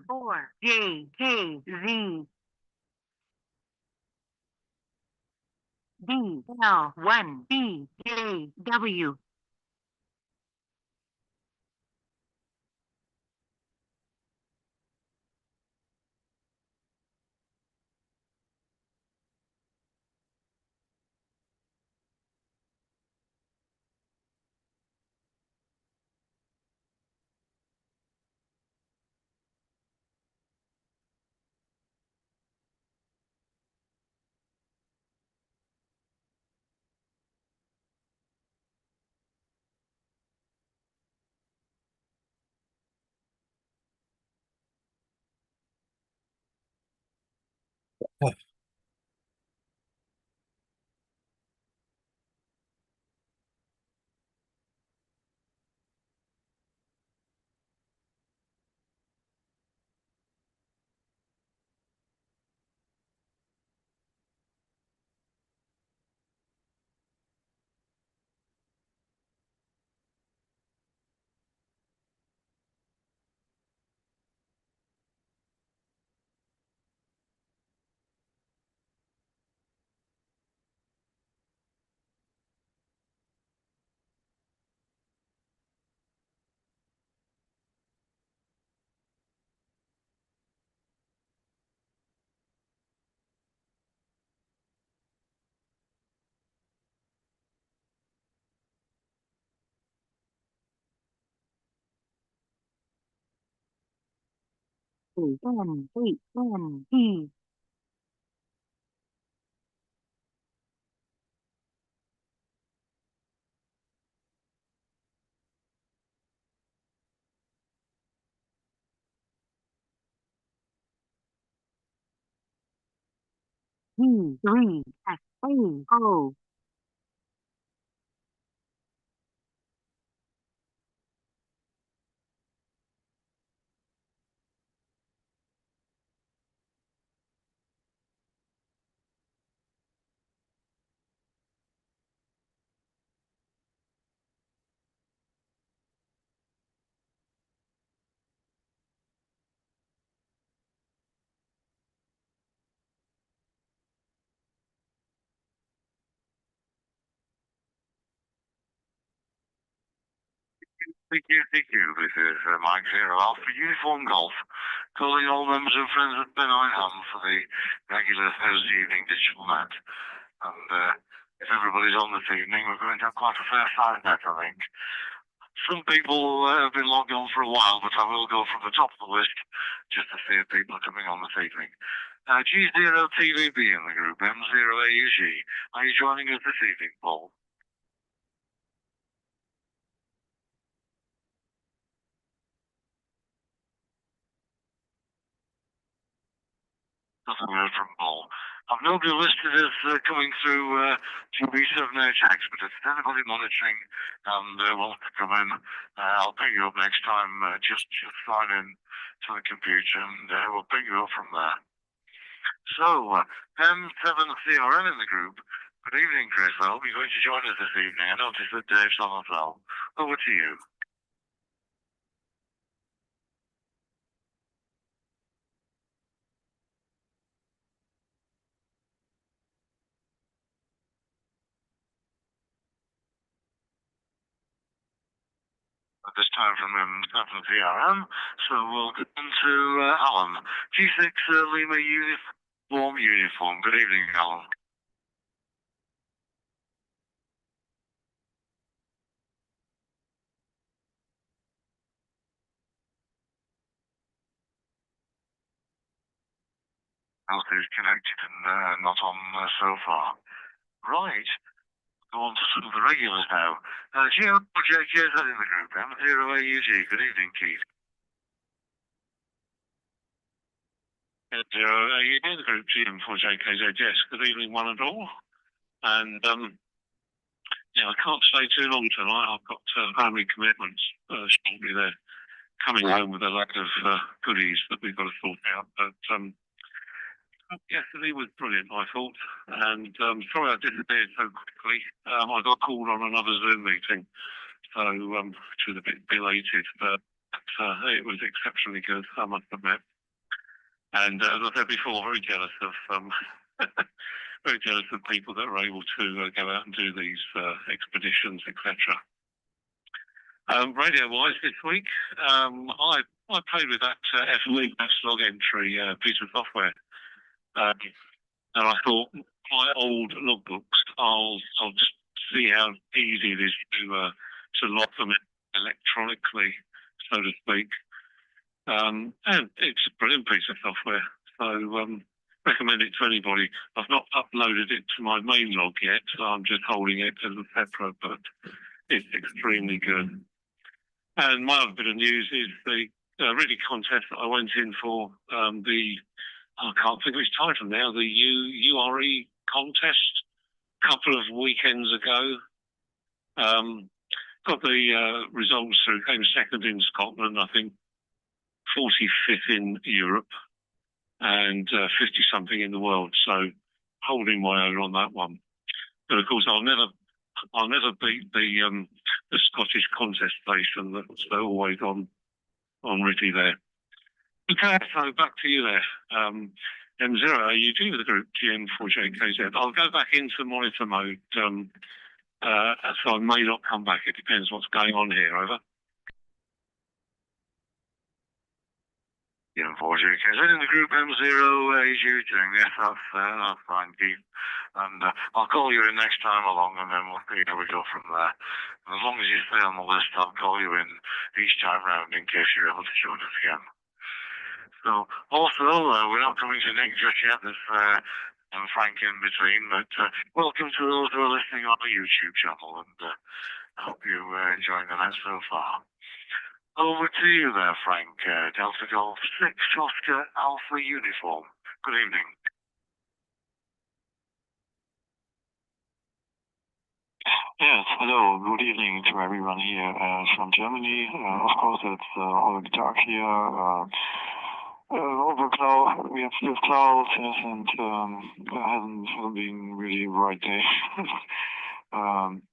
Four J K Z D L one B J W N H N D D three S A O Thank you. This is Mike Zero Alpha Uniform Golf, calling all members and friends at Pennine for the regular Thursday evening digital match. And if everybody's on this evening, we're going to have quite a fair side net, I think. Some people have been logged on for a while, but I will go from the top of the list just to see if people are coming on this evening. G0TVB in the group, M0AUG. Are you joining us this evening, Paul? Nothing heard from Paul. I've nobody listed as coming through GB7HX, but if there's anybody monitoring and wants to come in, I'll pick you up next time. Just sign in to the computer and we'll pick you up from there. So, M7CRN in the group. Good evening, Chris. I hope you're going to join us this evening. I noticed that Dave's on as well. Over to you. At this time from VRM. So we'll get into Alan. G6 Lima uniform. Good evening, Alan. Health is connected and not on so far. Right. Go on to some of the regulars now. GO4JKZ in the group. M0AUG. Good evening, Keith. You in the group GM4JKZ, yes. Good evening, one and all. And yeah, I can't stay too long tonight. I've got family commitments shortly there. Coming home with a load of goodies that we've got to sort out. But yesterday was brilliant, I thought. And sorry I disappeared so quickly. I got called on another Zoom meeting, so which was a bit belated. But It was exceptionally good, I must admit. And as I said before, very jealous of very jealous of people that are able to go out and do these expeditions, etc. Radio-wise this week, I played with that FLE log entry piece of software, um, and I thought my old logbooks, I'll just see how easy it is to log them electronically, so to speak. And it's a brilliant piece of software. So recommend it to anybody. I've not uploaded it to my main log yet, so I'm just holding it as a separate, but it's extremely good. And my other bit of news is the Ridley contest that I went in for, I can't think of its title now, the URE contest a couple of weekends ago. Got the results through, came second in Scotland, I think 45th in Europe, and 50 something in the world. So holding my own on that one. But of course, I'll never beat the Scottish contest station that's always on Ridley there. Okay, so back to you there. M0, you do with the group GM4JKZ. I'll go back into monitor mode, so I may not come back. It depends what's going on here. Over. GM4JKZ in the group M0, is you doing this? That's fine, Keith. And I'll call you in next time along, and then we'll see how we go from there. And as long as you stay on the list, I'll call you in each time round in case you're able to join us again. So, also, we're not coming to Nick just yet. There's Frank in between, but welcome to those who are listening on the YouTube channel, and I hope you're enjoying the night so far. Over to you there, Frank. Delta Golf 6 Oscar Alpha Uniform. Good evening. Yes, hello, good evening to everyone here from Germany. Of course, it's all dark here. Over cloud, we have still clouds, yes, and hasn't been really a bright day.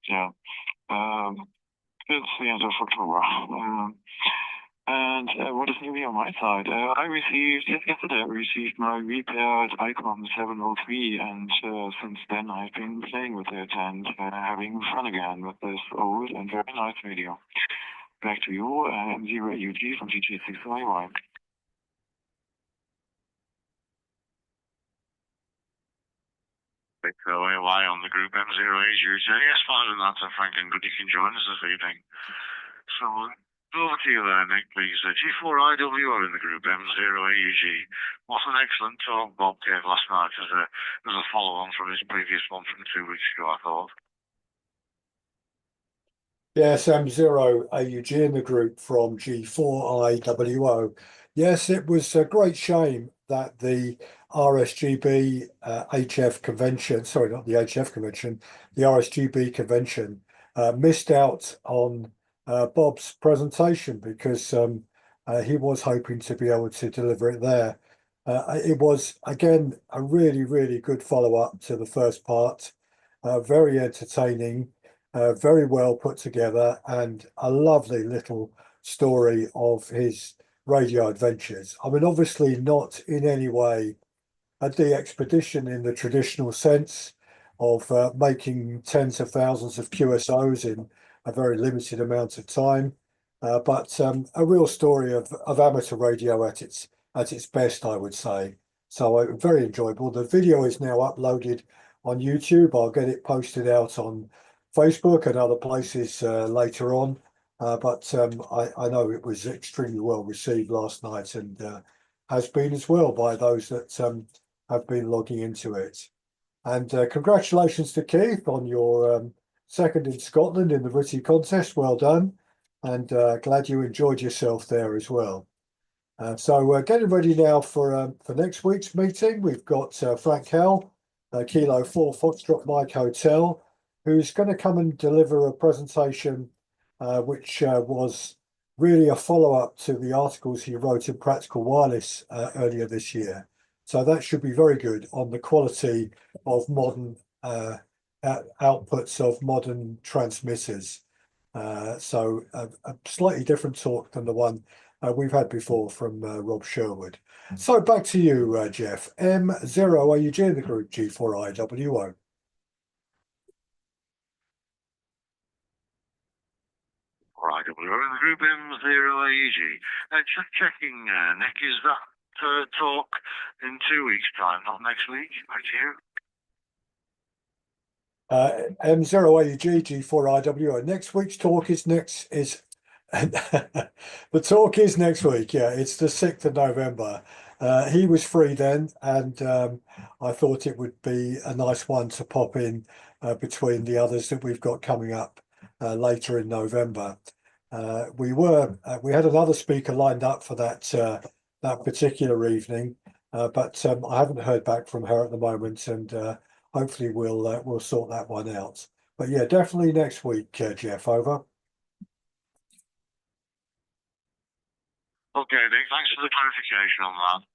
Yeah, it's the end of October. And what is new on my side? Yesterday I received my repaired Icon 703, and since then I've been playing with it and having fun again with this old and very nice radio. Back to you, M0AUG from GT6YY. So AY on the group M0AUG. Yes, fine, and that's Frank, and good you can join us this evening. So over to you there, Nick, please. G4IWO in the group M0AUG. What an excellent talk Bob gave last night as a follow-on from his previous one from 2 weeks ago, I thought. Yes, M0AUG in the group from G4IWO. Yes, it was a great shame that the RSGB HF convention, sorry, not the HF convention, the RSGB convention missed out on Bob's presentation because he was hoping to be able to deliver it there. It was, again, a really, really good follow-up to the first part, very entertaining, very well put together, and a lovely little story of his radio adventures. I mean, obviously not in any way a de-expedition in the traditional sense of making tens of thousands of QSOs in a very limited amount of time, but a real story of amateur radio at its best, I would say. So very enjoyable. The video is now uploaded on YouTube. I'll get it posted out on Facebook and other places later on. But I know it was extremely well received last night, and has been as well by those that have been logging into it. And congratulations to Keith on your second in Scotland in the Ritty contest. Well done, and glad you enjoyed yourself there as well. So getting ready now for next week's meeting. We've got Frank Howell, Kilo 4 Foxtrot Mike Hotel, who's going to come and deliver a presentation which was really a follow-up to the articles he wrote in Practical Wireless earlier this year. So that should be very good on the quality of modern outputs of modern transmitters. So a slightly different talk than the one we've had before from Rob Sherwood. So back to you, Jeff. M0AUG in the group, G4IWO. Right, we're in the group M0AUG. Just checking, Nick, is that talk in 2 weeks' time, not next week? Back to you. M0AUG, G4IWO. Next week's talk is the talk is next week. Yeah, it's the 6th of November. He was free then, and I thought it would be a nice one to pop in between the others that we've got coming up later in November. We had another speaker lined up for that particular evening, but I haven't heard back from her at the moment, and hopefully we'll sort that one out. But yeah, definitely next week, Jeff. Over. Okay, Nick, thanks for the clarification on that.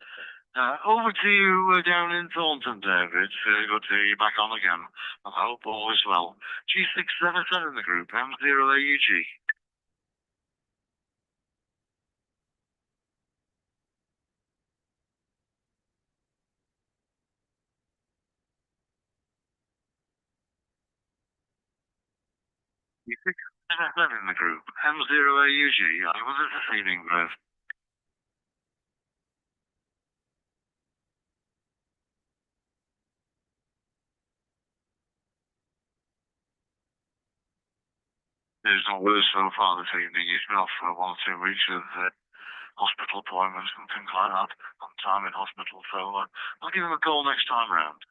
Over to you down in Thornton, David. Good to hear you back on again. I hope all is well. G677 in the group, M0AUG. G677 in the group, M0AUG. I was at the evening, Beth. There's no worse so far this evening. He's been off for 1 or 2 weeks with hospital appointments and things like that. On time in hospital, so I'll give him a call next time round.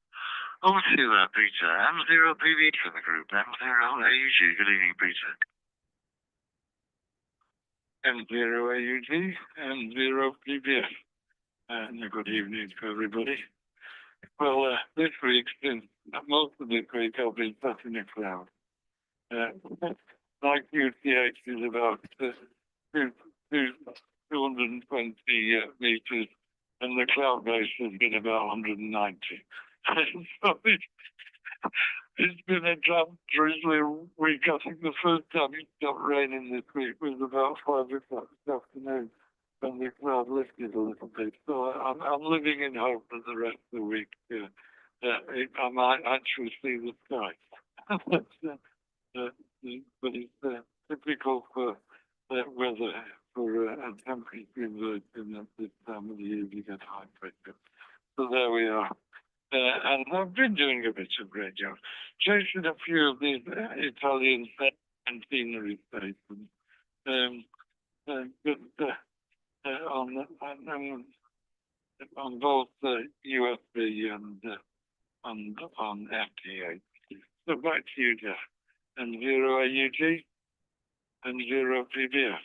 Over to you there, Peter. M0PB in the group, M0AUG. Good evening, Peter. M0AUG and 0PBF. And a good evening to everybody. Well, this week, most of this week, I've been sat in a cloud. My QTH is about 220 meters, and the cloud base has been about 190. So it's been a damp, drizzly week. I think the first time it stopped raining this week was about 5 o'clock this afternoon, and the cloud lifted a little bit. So I'm living in hope for the rest of the week. I might actually see the sky. But it's typical for weather, for a temperature inversion at this time of the year. You get high pressure. So there we are. And I've been doing a bit of radio, chasing a few of these Italian centenary stations. But on both USB and on FTA. So back to you, Jeff. And 0AUG and 0PBF.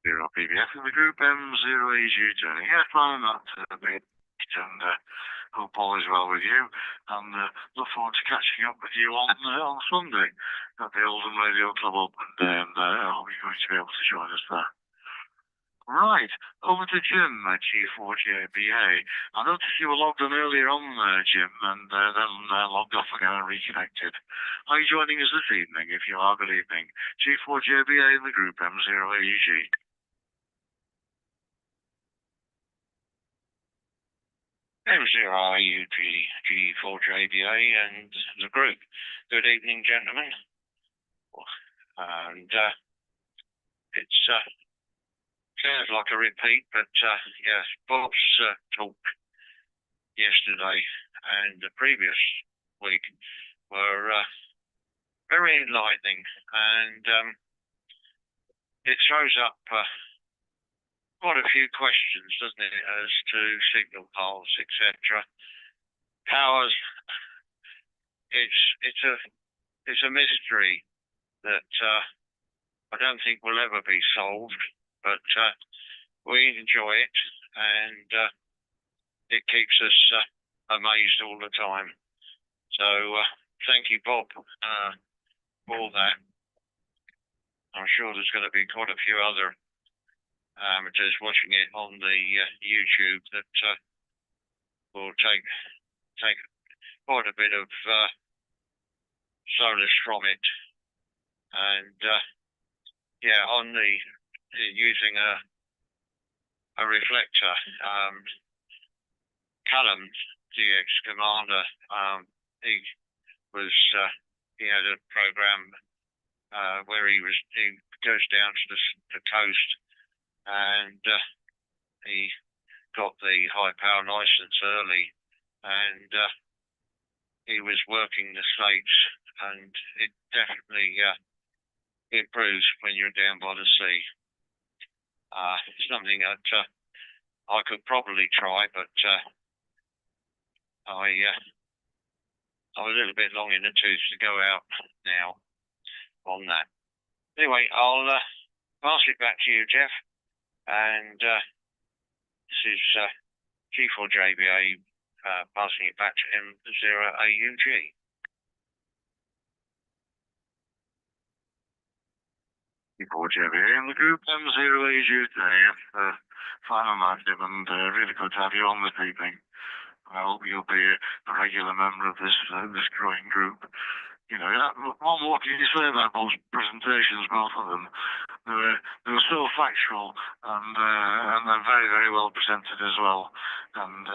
PBF in the group, M0AUG Journey. Yes, I'm that bit, and hope all is well with you, and look forward to catching up with you on Sunday at the Oldham Radio Club Open Day, and I hope you're going to be able to join us there. Right, over to Jim at G4JBA. I noticed you were logged on earlier on, Jim, and then logged off again and reconnected. Are you joining us this evening? If you are, good evening. G4JBA in the group, M0AUG. M0AUG, G4JBA, and the group. Good evening, gentlemen. And it's sounds like a repeat, but yes, Bob's talk yesterday and the previous week were very enlightening, and it throws up quite a few questions, doesn't it, as to signal paths, etc. Powers, it's a mystery that I don't think will ever be solved, but we enjoy it, and it keeps us amazed all the time. So thank you, Bob, for that. I'm sure there's going to be quite a few other amateurs watching it on the YouTube that will take quite a bit of solace from it. And yeah, on the using a reflector, Callum, the ex-commander, he was he had a program where he goes down to the coast, and he got the high power license early, and he was working the slates, and it definitely improves when you're down by the sea. Something that I could probably try, but I'm a little bit long in the tooth to go out now on that. Anyway, I'll pass it back to you, Jeff, and this is G4JBA passing it back to M0AUG. G4JBA in the group M0AUG today. Final night, and really good to have you on this evening. I hope you'll be a regular member of this growing group. You know, what can you say about those presentations, both of them? They were so factual, and they're very, very well presented as well. And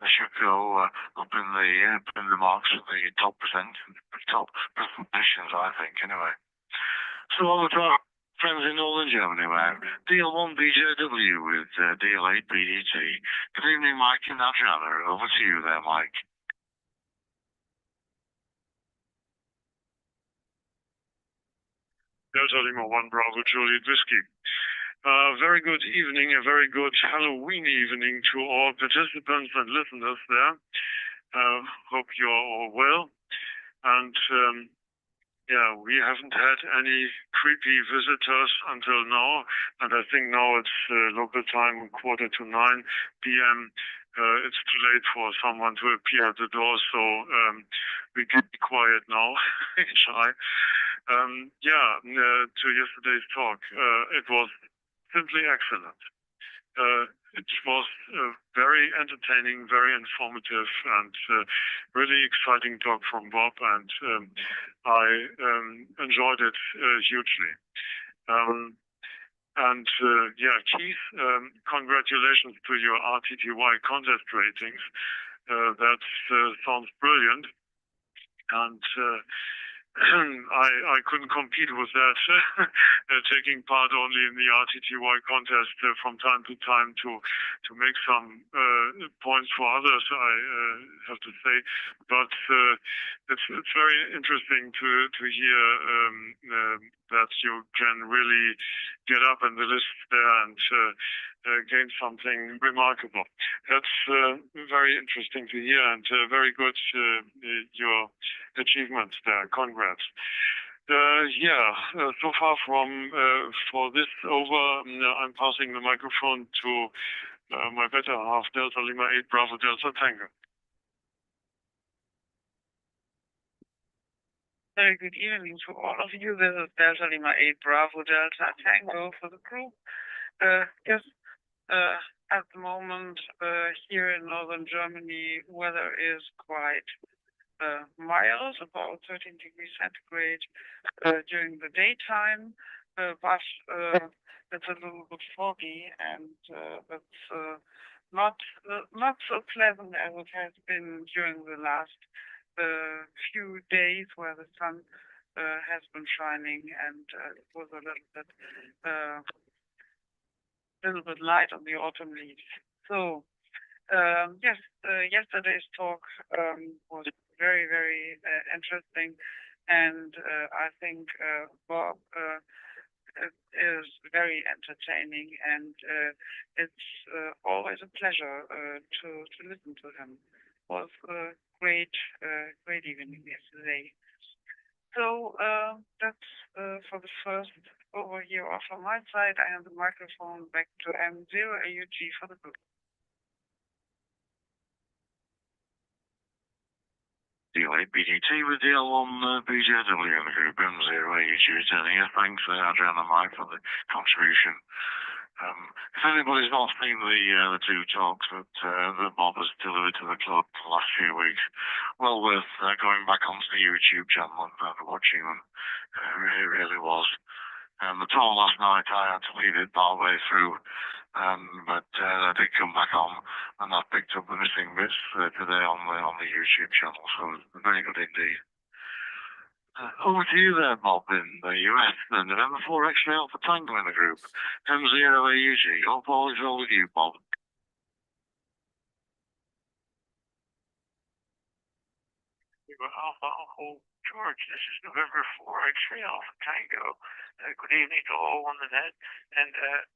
they should go up in the marks for the top presentations, I think, anyway. So over to our friends in Northern Germany, where DL1 BJW with DL8 BDT. Good evening, Mike and Adriana. Over to you there, Mike. Delta Lima 1 Bravo Juliet Whiskey. Very good evening, a very good Halloween evening to all participants and listeners there. Hope you're all well. And yeah, we haven't had any creepy visitors until now. And I think now it's local time, 8:45 p.m. It's too late for someone to appear at the door, so we can be quiet now. Shy. To yesterday's talk, it was simply excellent. It was very entertaining, very informative, and really exciting talk from Bob, and I enjoyed it hugely. Keith, congratulations to your RTTY contest ratings. That sounds brilliant, and I couldn't compete with that, taking part only in the RTTY contest from time to time to make some points for others, I have to say. But it's very interesting to hear that you can really get up in the list there and gain something remarkable. That's very interesting to hear, and very good your achievements there. Congrats. So far from for this over, I'm passing the microphone to my better half, Delta Lima 8 Bravo Delta Tango. Very good evening to all of you. This is Delta Lima 8 Bravo Delta Tango for the group. At the moment, here in northern Germany, weather is quite mild, about 13 degrees centigrade during the daytime, but it's a little bit foggy, and it's not so pleasant as it has been during the last few days, where the sun has been shining, and it was a little bit light on the autumn leaves. So yesterday's talk was very, very interesting, and I think Bob is very entertaining, and it's always a pleasure to listen to him. It was a great evening yesterday. So that's for the first overview from my side. I hand the microphone back to M0AUG for the group. DL8 BGT with DL1 BJW in the group M0AUG turning here. Thanks, Adriana and Mike, for the contribution. If anybody's not seen the two talks that Bob has delivered to the club the last few weeks, well worth going back onto the YouTube channel and watching them. It really was. The talk last night I had to leave it partway through, but I did come back on and I picked up the missing bits today on the YouTube channel, so very good indeed. Over to you there, Bob, in the US. The November 4 X-ray Alpha Tango in the group. M0 AUG. All ball is all with you, Bob. Alpha Uncle George, this is November 4 X-ray Alpha Tango. Good evening to all on the net. And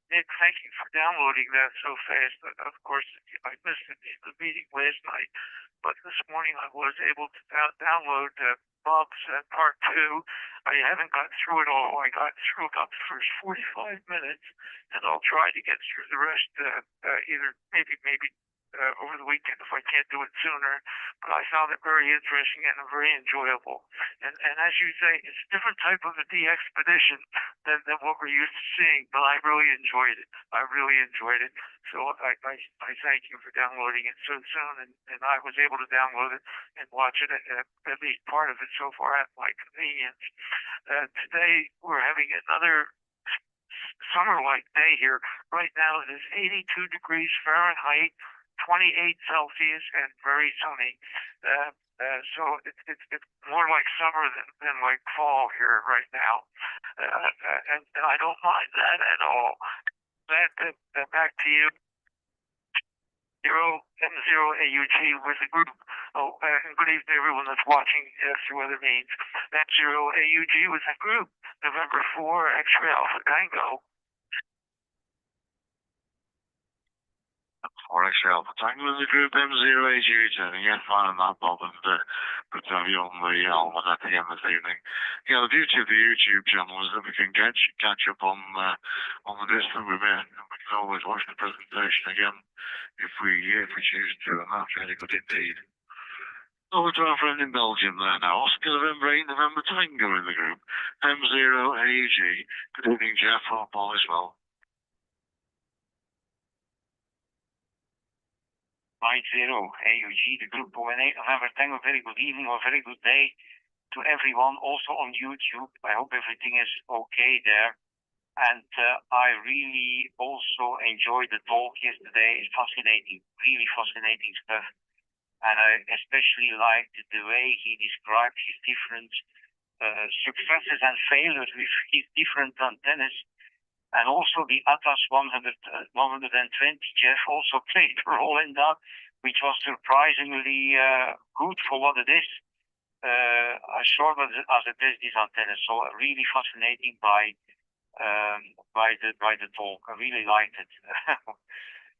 Nick, thank you for downloading that so fast. Of course, I missed the meeting last night, but this morning I was able to download Bob's part 2. I haven't got through it all. I got through about the first 45 minutes, and I'll try to get through the rest either maybe over the weekend if I can't do it sooner. But I found it very interesting and very enjoyable. And as you say, it's a different type of a de-expedition than what we're used to seeing, but I really enjoyed it. So I thank you for downloading it so soon, and I was able to download it and watch it, at least part of it so far at my convenience. Today we're having another summer-like day here. Right now it is 82 degrees Fahrenheit, 28 Celsius, and very sunny. So it's more like summer than like fall here right now. And I don't mind that at all. Back to you. M0 AUG with the group. Oh, and good evening to everyone that's watching through other means. M0 AUG with the group. November 4 X-ray Alpha Tango. 4 X-ray Alpha Tango in the group. M0 AUG returning. Yeah, fine on that, Bob, and good to have you on the almanac again this evening. Yeah, the beauty of the YouTube channel is that we can catch up on the bits that we missed, and we can always watch the presentation again if we choose to, and that's really good indeed. Over to our friend in Belgium there now. Oscar November 8, November Tango in the group. M0 AUG. Good evening, Jeff. Hope all is well. 90 AUG, the group 08 November Tango. Very good evening or very good day to everyone, also on YouTube. I hope everything is okay there. And I really also enjoyed the talk yesterday. It's fascinating, really fascinating stuff. And I especially liked the way he described his different successes and failures with his different antennas. And also the Atlas 120 Jeff also played a role in that, which was surprisingly good for what it is. As short as it is, these antennas. So really fascinating by the talk. I really liked it.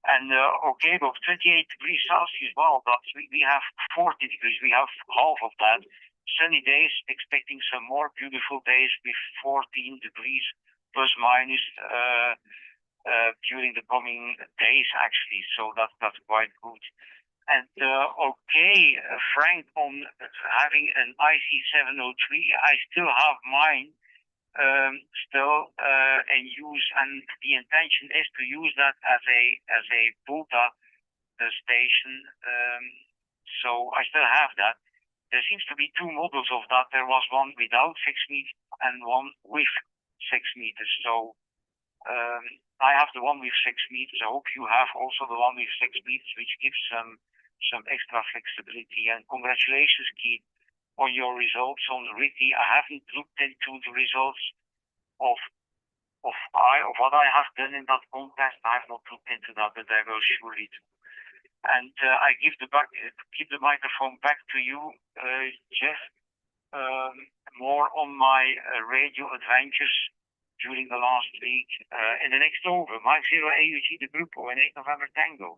And okay, but 28 degrees Celsius, well, we have 40 degrees. We have half of that. Sunny days, expecting some more beautiful days with 14 degrees plus minus during the coming days, actually. So that's quite good. And okay, Frank, on having an IC703, I still have mine in use, and the intention is to use that as a Volta station. So I still have that. There seems to be two models of that. There was one without 6 meters and one with 6 meters. So I have the one with 6 meters. I hope you have also the one with 6 meters, which gives some extra flexibility. And congratulations, Keith, on your results on the Ricky. I haven't looked into the results of what I have done in that contest. I have not looked into that, but I will surely do. And I keep the microphone back to you, Jeff. More on my radio adventures during the last week. In the next over, Mike 0 AUG, the group, and 8 November Tango.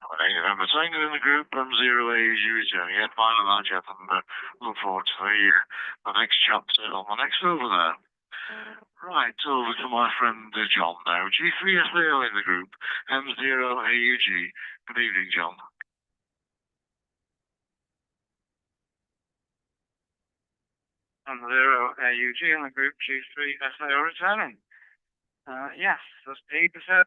November Tango in the group, M0 AUG returning. Yeah, fine on that, Jeff, and look forward to the next chapter on the next over there. Right, over to my friend John now. G3SAO in the group, M0 AUG. Good evening, John. M0 AUG in the group G3 SAO returning. Yes, that's 80%.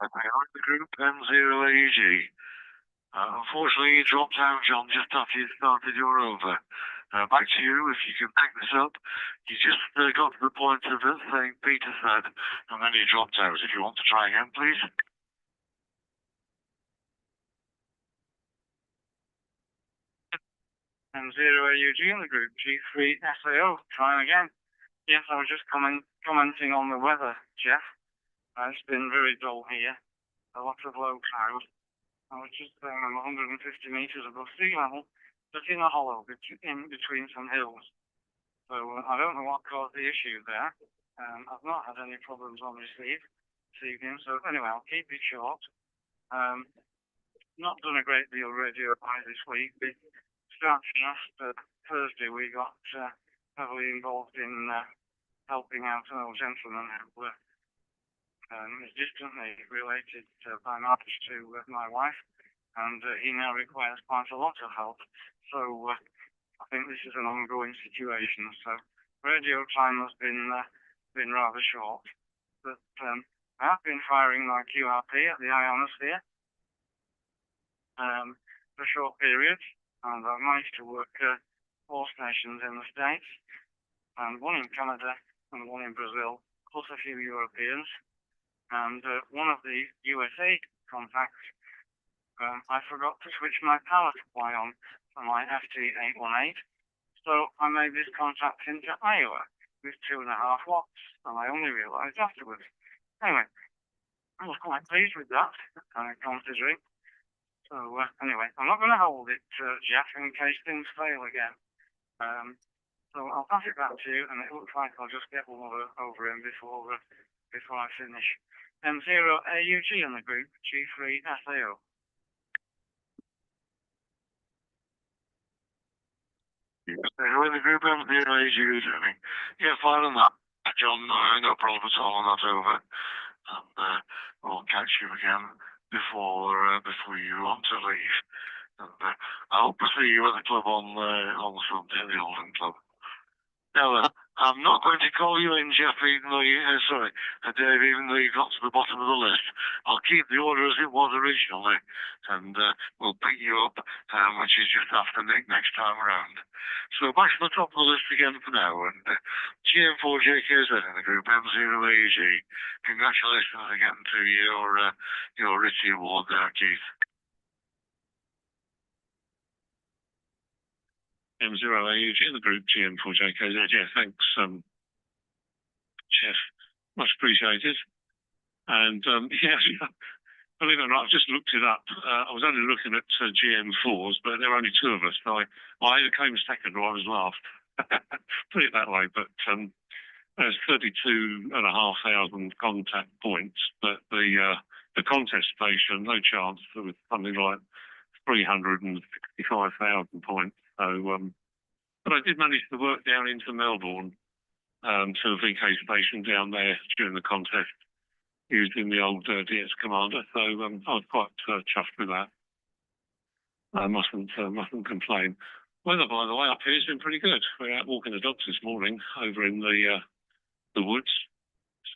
Okay, I'm the group M0AG. Unfortunately, you dropped out, John, just after you started your over. Back to you, if you can pick this up. You just got to the point of it saying Peter said, and then you dropped out. If you want to try again, please. M0 AUG in the group G3 SAO, trying again. Yes, I was just commenting on the weather, Jeff. It's been very dull here. A lot of low cloud. I was just 150 meters above sea level, but in a hollow in between some hills. So I don't know what caused the issue there. I've not had any problems on receive this evening, so anyway, I'll keep it short. Not done a great deal radio this week. Starting after Thursday, we got heavily involved in helping out an old gentleman who is distantly related by marriage to my wife, and he now requires quite a lot of help. So I think this is an ongoing situation. So radio time has been rather short, but I have been firing my QRP at the ionosphere for short periods, and I've managed to work 4 stations in the States, and 1 in Canada and 1 in Brazil, plus a few Europeans. And one of the USA contacts, I forgot to switch my power supply on for my FT818, so I made this contact into Iowa with 2.5 watts, and I only realised afterwards. Anyway, I was quite pleased with that, considering. So anyway, I'm not going to hold it, Jeff, in case things fail again. So I'll pass it back to you, and it looks like I'll just get one over him before I finish. M0 AUG in the group G3 SAO. We're in the group M0AG, doing. Yeah, fine on that, John. No problem at all on that over. And we'll catch you again before you want to leave. And I hope to see you at the club on Sunday, the Oldham Club. Now, I'm not going to call you in, Jeff, even though Dave, even though you got to the bottom of the list. I'll keep the order as it was originally, and we'll pick you up, which is just after Nick next time around. So back to the top of the list again for now, and GM4JKZ in the group M0AG. Congratulations again to your Ritchie Award there, Keith. M0AUG in the group GM4JKZ. Yeah, thanks, Jeff. Much appreciated. And yeah, believe it or not, I've just looked it up. I was only looking at GM4s, but there were only 2 of us. So I either came second or I was last. Put it that way. But there's 32,500 contact points, but the contest station, no chance. There was something like 365,000 points. So, but I did manage to work down into Melbourne to a VK station down there during the contest using the old DS Commander. So I was quite chuffed with that. I mustn't complain. Weather, by the way, up here has been pretty good. We're out walking the dogs this morning over in the woods.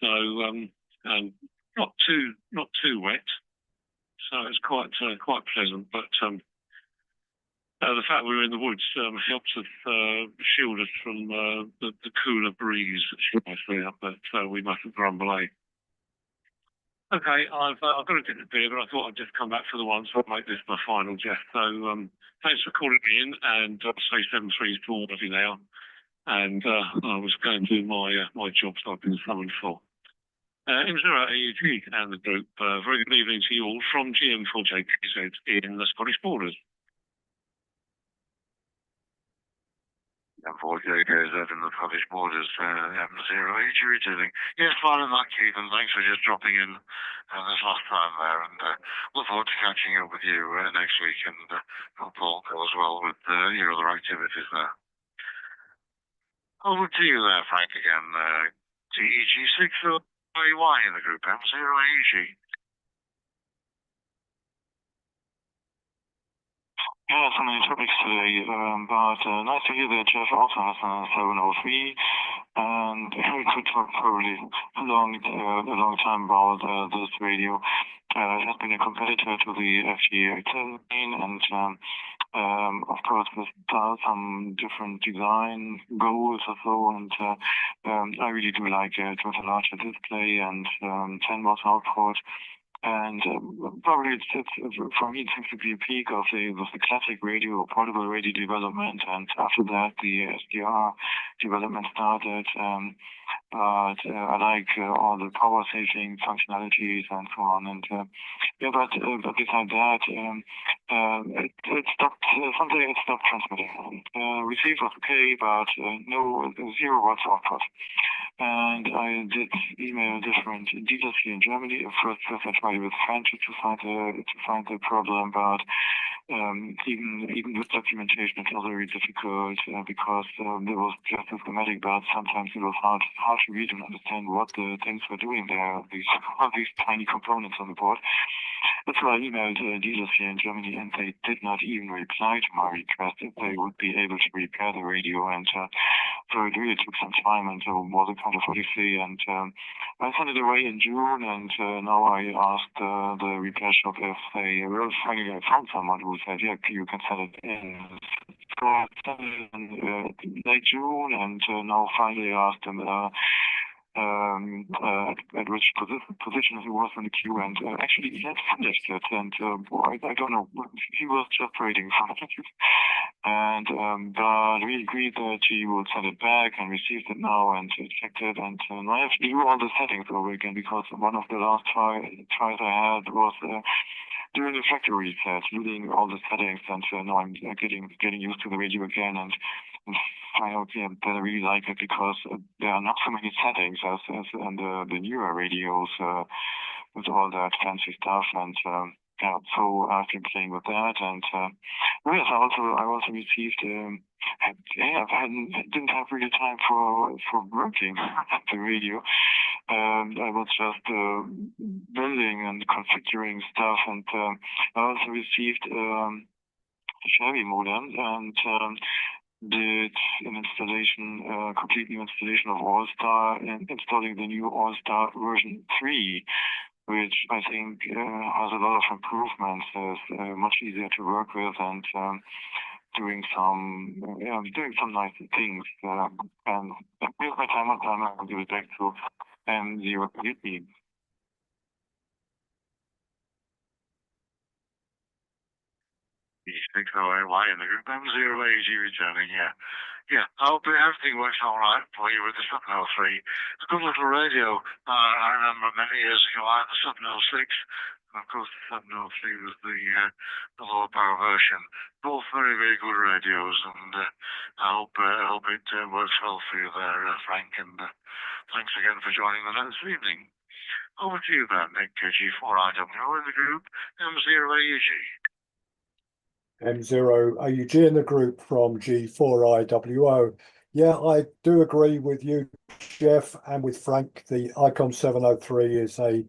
So and not too wet. So it's quite pleasant, but. The fact we were in the woods helps us shield us from the cooler breeze that I see up, but we mustn't grumble, eh? Okay, I've got to disappear, but I thought I'd just come back for the one, so I'll make this my final, Jeff. So thanks for calling me in, and I'll say 7-3 to all of you now. And I was going to do my job, so I've been summoned for. M0 AUG and the group, very good evening to you all from GM4JKZ in the Scottish Borders. M40 out in the Scottish borders, M080 returning. Yes, fine in that, Keith, and thanks for just dropping in this last time there, and look forward to catching up with you next week, and hope all goes well with your other activities there. Over to you there, Frank, again. TEG6 AY in the group, M0AG. Yeah, so many topics today, but nice to hear that Jeff also has a 703, and we could talk probably a long time about this radio. It has been a competitor to the FG817, and of course with some different design goals or so, and I really do like it with a larger display and 10 watts output. And probably for me, it seems to be a peak of the classic radio or portable radio development. And after that, the SDR development started. But I like all the power saving functionalities and so on. And yeah, but besides that, it stopped. Someday it stopped transmitting. Receive was okay, but no 0 watts output. And I did email different dealers here in Germany. First I tried with French to find the problem, but even with documentation, it was very difficult because there was just a schematic, but sometimes it was hard to read and understand what the things were doing there. All these tiny components on the board. That's why I emailed dealers here in Germany, and they did not even reply to my request if they would be able to repair the radio. And so it really took some time, and was a kind of odyssey. And I sent it away in June, and now I asked the repair shop if they finally I found someone who said, yeah, you can send it in. So I sent it in late June, and now finally I asked them at which position he was in the queue, and actually he had finished it, and I don't know, he was just waiting for it. And but we agreed that he would send it back, and received it now, and checked it, and I have to do all the settings over again, because one of the last tries I had was doing the factory reset, using all the settings, and now I'm getting used to the radio again, and I hope that I really like it, because there are not so many settings as in the newer radios with all that fancy stuff, and yeah, so I've been playing with that, and yes, I also received. I didn't have really time for working at the radio. I was just building and configuring stuff, and I also received a Sherry modem, and did an installation, complete new installation of All-Star, and installing the new All-Star version 3, which I think has a lot of improvements, is much easier to work with, and doing some nice things. And here's my time on time. I'll give it back to the community. Six OAY in the group, M0AG returning, yeah. Yeah, I hope everything works all right for you with the 703. It's a good little radio. I remember many years ago I had the 706, and of course the 703 was the lower power version. Both very, very good radios, and I hope it works well for you there, Frank, and thanks again for joining us this evening. Over to you then, Nick, G4IWO in the group, M0AG. M0AUG in the group from G4IWO. Yeah, I do agree with you, Jeff, and with Frank. The ICOM 703 is a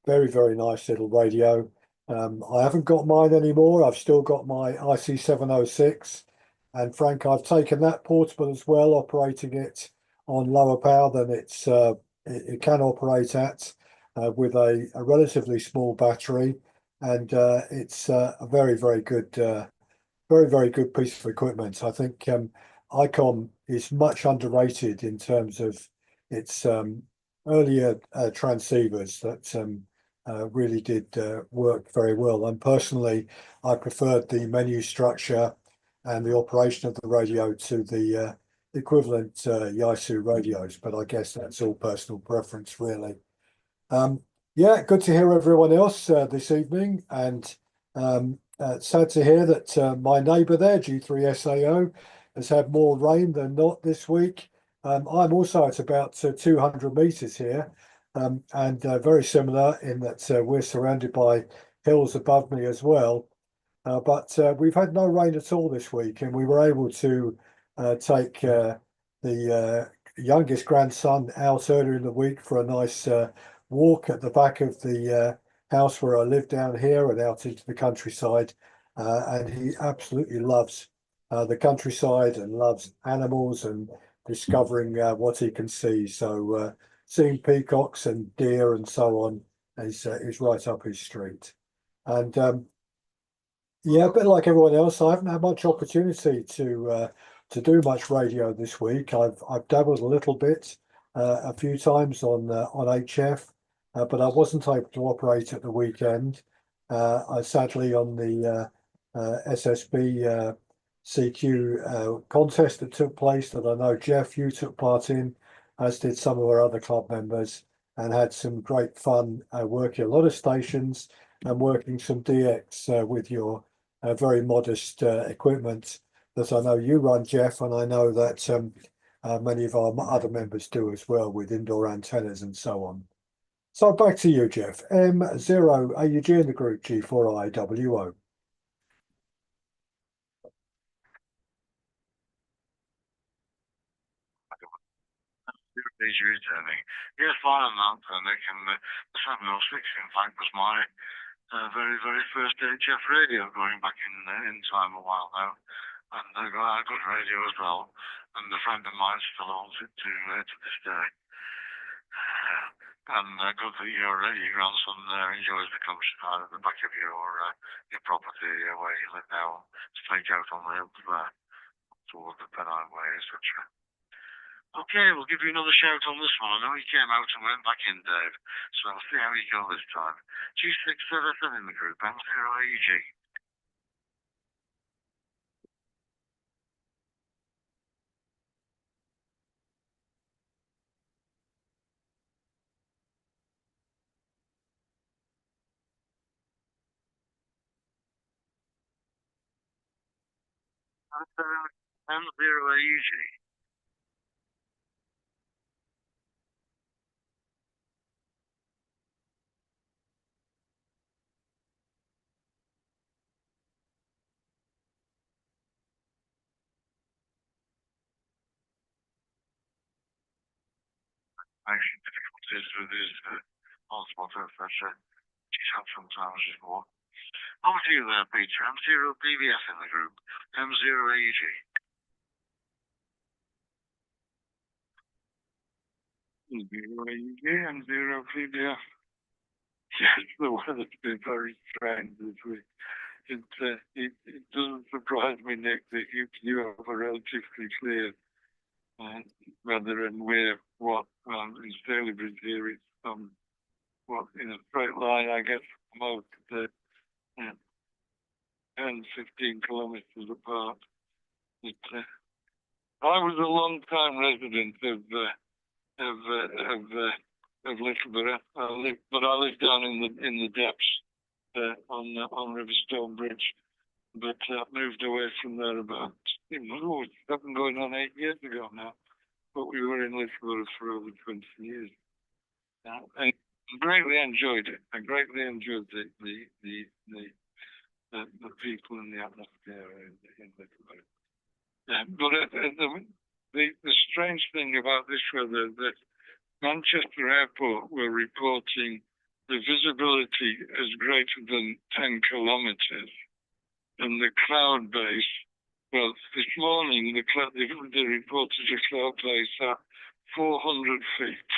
very, very nice little radio. I haven't got mine anymore. I've still got my IC 706. And Frank, I've taken that portable as well, operating it on lower power than it can operate at, with a relatively small battery. And it's a very, very good very, very good piece of equipment. I think ICOM is much underrated in terms of its earlier transceivers that really did work very well. And personally, I preferred the menu structure and the operation of the radio to the equivalent Yaesu radios, but I guess that's all personal preference, really. Yeah, good to hear everyone else this evening, and sad to hear that my neighbour there, G3SAO, has had more rain than not this week. I'm also at about 200 meters here, and very similar in that we're surrounded by hills above me as well. But we've had no rain at all this week, and we were able to take the youngest grandson out earlier in the week for a nice walk at the back of the house where I live down here and out into the countryside. And he absolutely loves the countryside and loves animals and discovering what he can see. So seeing peacocks and deer and so on is right up his street. And yeah, a bit like everyone else, I haven't had much opportunity to do much radio this week. I've dabbled a little bit a few times on HF, but I wasn't able to operate at the weekend. I sadly on the SSB CQ contest that took place that I know Jeff you took part in, as did some of our other club members, and had some great fun working a lot of stations and working some DX with your very modest equipment that I know you run, Jeff, and I know that many of our other members do as well with indoor antennas and so on. So back to you, Jeff. M0 AUG in the group G4IWO. These returning. Yes, fine enough, and they can. The 706, in fact, was my very, very first HF radio going back in time a while now. And I got a good radio as well. And a friend of mine still owns it to this day. And good that your grandson enjoys the countryside at the back of your property where you live now. Straight out on the hills there towards the Pennine way, etc. Okay, we'll give you another shout on this one. I know you came out and went back in, Dave, so I'll see how you go this time. G677 in the group, M0AUG. M0AUG. Actually, difficulties with his hotspot, etc. He's had sometimes before. Over to you there, Peter. M0PBS in the group, M0AUG. M0PBS. Yes, the weather's been very strange this week. It doesn't surprise me, Nick, that you have a relatively clear weather and we're what in Stalybridge here it's what in a straight line I guess most 10, 15 kilometers apart. I was a long time resident of Littleborough. But I lived down in the depths on Riverstone Bridge. But moved away from there about 7 going on 8 years ago now. But we were in Littleborough for over 20 years. And greatly enjoyed it. I greatly enjoyed the people and the atmosphere in Littleborough. But the strange thing about this weather that Manchester Airport were reporting the visibility is greater than 10 kilometres, and the cloud base. Well, this morning they reported a cloud base at 400 feet.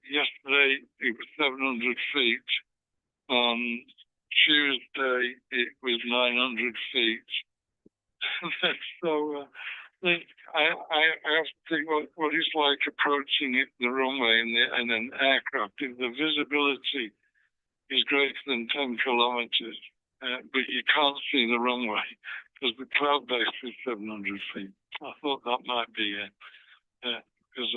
Yesterday it was 700 feet. On Tuesday it was 900 feet. So I have to think what it's like approaching the runway in an aircraft. If the visibility is greater than 10 kilometres, but you can't see the runway because the cloud base is 700 feet. I thought that might be as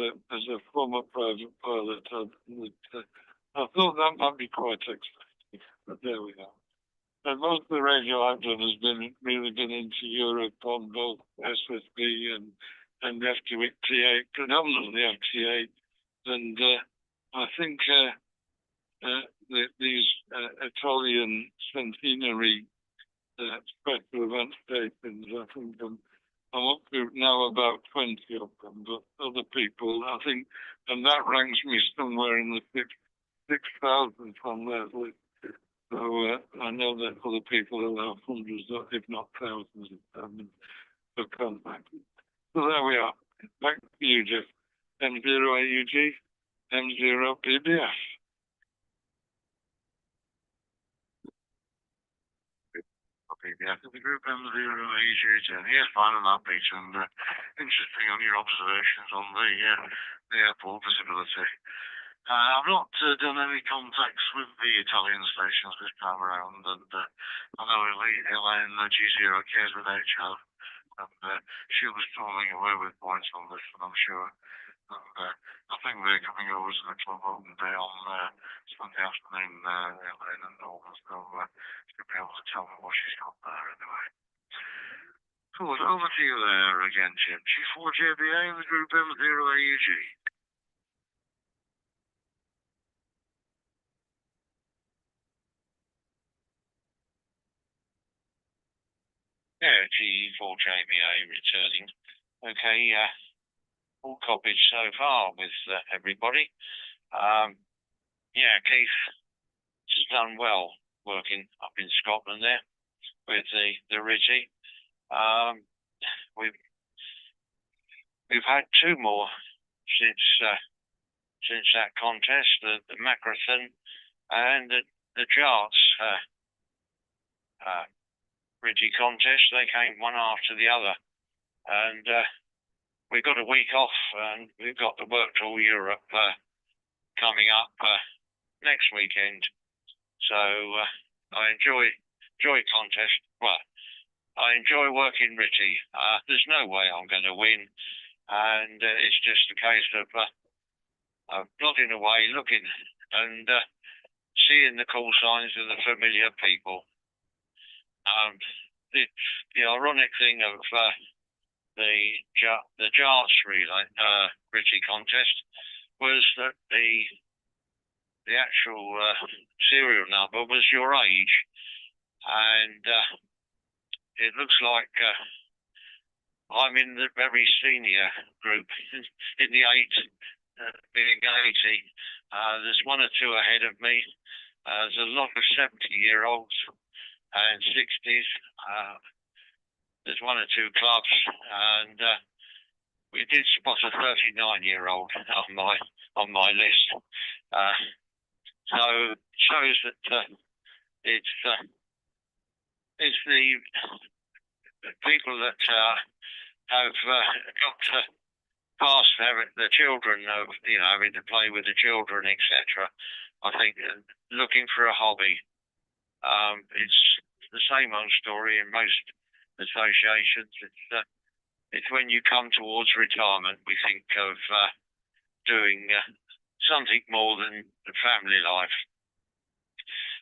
a former private pilot, I thought that might be quite exciting. But there we are. And most of the radio I've done has really been into Europe on both SSB and FTA, predominantly FTA. And I think these Italian centenary special event stations, I think I'm up to now about 20 of them, but other people, I think, and that ranks me somewhere in the 6,000 on that list. So I know that other people will have hundreds, if not thousands of them to contact. So there we are. Back to you, Jeff. M0AUG, M0PBS. PBS of the group M0AUG. Yes, fine and upbeat and interesting on your observations on the airport visibility. I've not done any contacts with the Italian stations this time around, and I know Elaine G0 cares with HR, and she was throwing away with points on this, and I'm sure. And I think they're coming over to the club open day on Sunday afternoon, Elaine and Norman, so she'll be able to tell me what she's got there anyway. Cool, over to you there again, Jim. G4JBA in the group M0AUG. Yeah, G4JBA returning. Okay, all copied so far with everybody. Yeah, Keith has done well working up in Scotland there with the Ritty. We've had two more since that contest, the Macrathon and the Charts Ritty contest. They came one after the other, and we've got a week off, and we've got the Work Tour Europe coming up next weekend. So I enjoy contest. Well, I enjoy working Ritty. There's no way I'm going to win, and it's just a case of plodding away, looking and seeing the call signs of the familiar people. The ironic thing of the Jarts relay Ritty contest was that the actual serial number was your age, and it looks like I'm in the very senior group in the 8, being 80. There's one or two ahead of me. There's a lot of 70-year-olds and 60s. There's one or two clubs, and we did spot a 39-year-old on my list. So it shows that it's the people that have got to pass the children, having to play with the children, etc. I think looking for a hobby. It's the same old story in most associations. It's when you come towards retirement, we think of doing something more than the family life.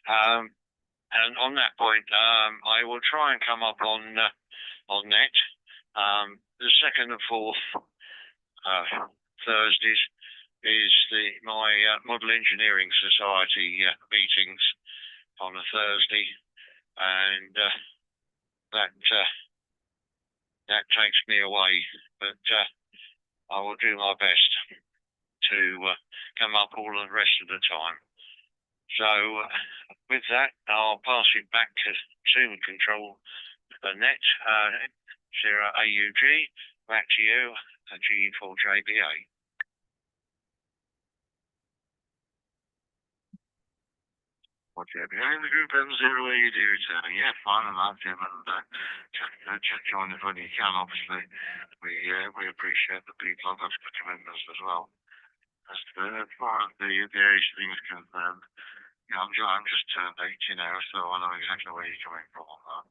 And on that point, I will try and come up on net. The second and fourth Thursdays is my Model Engineering Society meetings on a Thursday, and that takes me away. But I will do my best to come up all the rest of the time. So with that, I'll pass it back to Zoom Control Net, 0AUG, back to you, G4JBA. JBA in the group M0AUG returning. Yeah, fine and that, Jim, and just join us when you can, obviously. We appreciate the people have got commitments as well. As far as the age thing is concerned, I'm just turned 80 now, so I know exactly where you're coming from on that.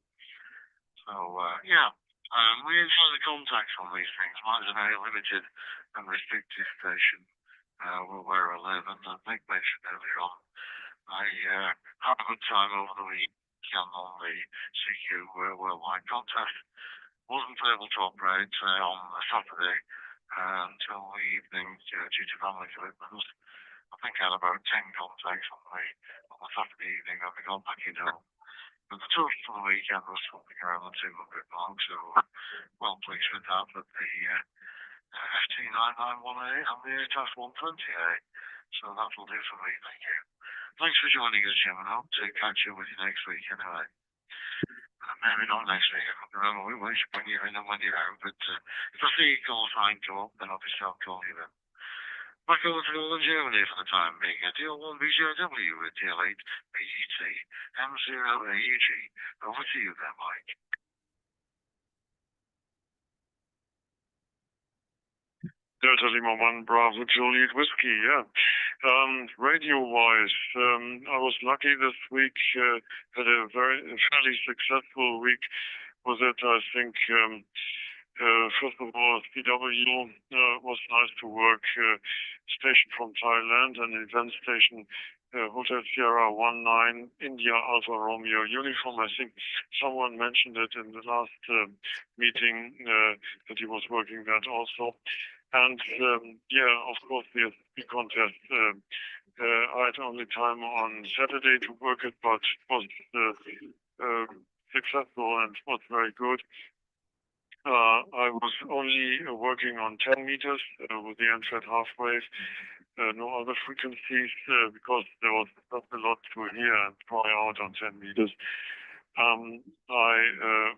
So, we enjoy the contacts on these things. Mine's a very limited and restricted station where I live, and I think mentioned earlier on, I had a good time over the weekend weekend on the CQ Worldwide Contest. Wasn't able to operate on a Saturday until the evening due to family commitments. I think I had about 10 contacts on the Saturday evening that we got back in home. But the total for the weekend was something around the 200 mark, so well pleased with that. But the FT991A and the HF 120A. So that'll do for me, thank you. Thanks for joining us, Jim, and hope to catch you with you next week anyway. Maybe not next week, I can't remember which when you're in and when you're out, but if I see your call sign go up, then obviously I'll call you then. Back over to Northern Germany for the time being. DL1BJW with DL8 BGT M0AUG. Over to you then, Mike. Delta Lima 1 Bravo Juliet Whiskey, yeah. Radio-wise, I was lucky this week, had a fairly successful week with it. I think, first of all, CW was nice to work, station from Thailand, an event station, Hotel Sierra 19 India Alpha Romeo uniform. I think someone mentioned it in the last meeting that he was working that also. And yeah, of course, the SP contest. I had only time on Saturday to work it, but was successful and was very good. I was only working on 10 meters with the NFET half wave, no other frequencies because there was not a lot to hear and try out on 10 meters. I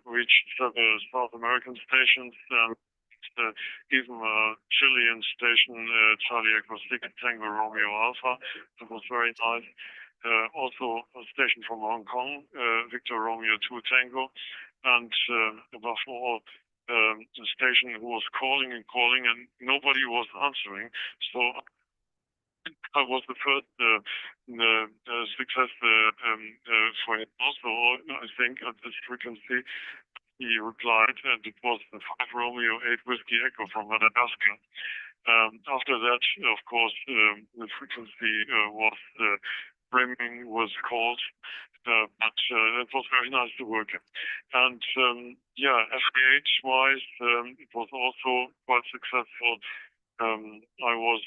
reached several South American stations. Even a Chilean station, Charlie Echo 6 Tango Romeo Alpha. That was very nice. Also a station from Hong Kong, Victor Romeo 2 Tango. And above all, a station who was calling and nobody was answering. So I was the first success for him also, I think, at this frequency. He replied, and it was the 5 Romeo 8 Whiskey Echo from Madagascar. After that, of course, the frequency was brimming, was calls, but it was very nice to work in. And yeah, FPH-wise, it was also quite successful. I was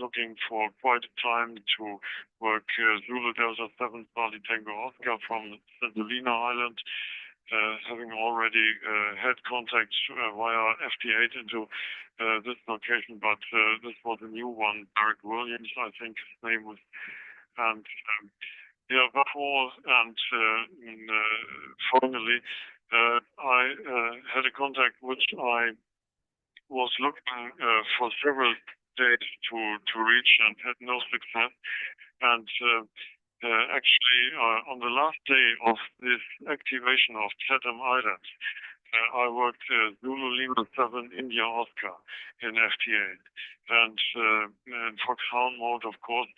looking for quite a time to work Zulu Delta 7 Charlie Tango Oscar from St. Helena Island. Having already had contact via FT8 into this location, but this was a new one, Derek Williams, I think his name was. And yeah, above all, and finally, I had a contact which I was looking for several days to reach and had no success. And actually, on the last day of this activation of Chatham Islands, I worked Zulu Lima 7 India Oscar in FT8 and in Foxhound mode, of course,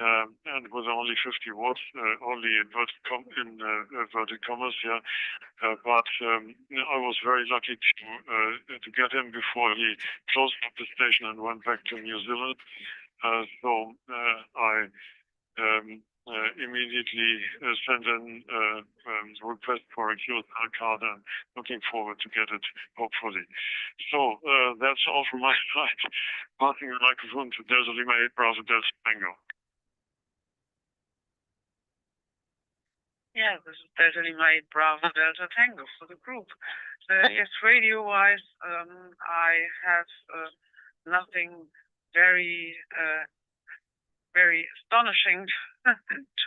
and with only 50 watts, only in inverted commas, yeah. But I was very lucky to get him before he closed up the station and went back to New Zealand. So I immediately sent in request for a QSL card and looking forward to get it, hopefully. So that's all from my side. Passing the microphone to Delta Lima 8 Bravo Delta Tango. Yeah, this is Delta Lima 8 Bravo Delta Tango for the group. Yes, radio-wise, I have nothing very astonishing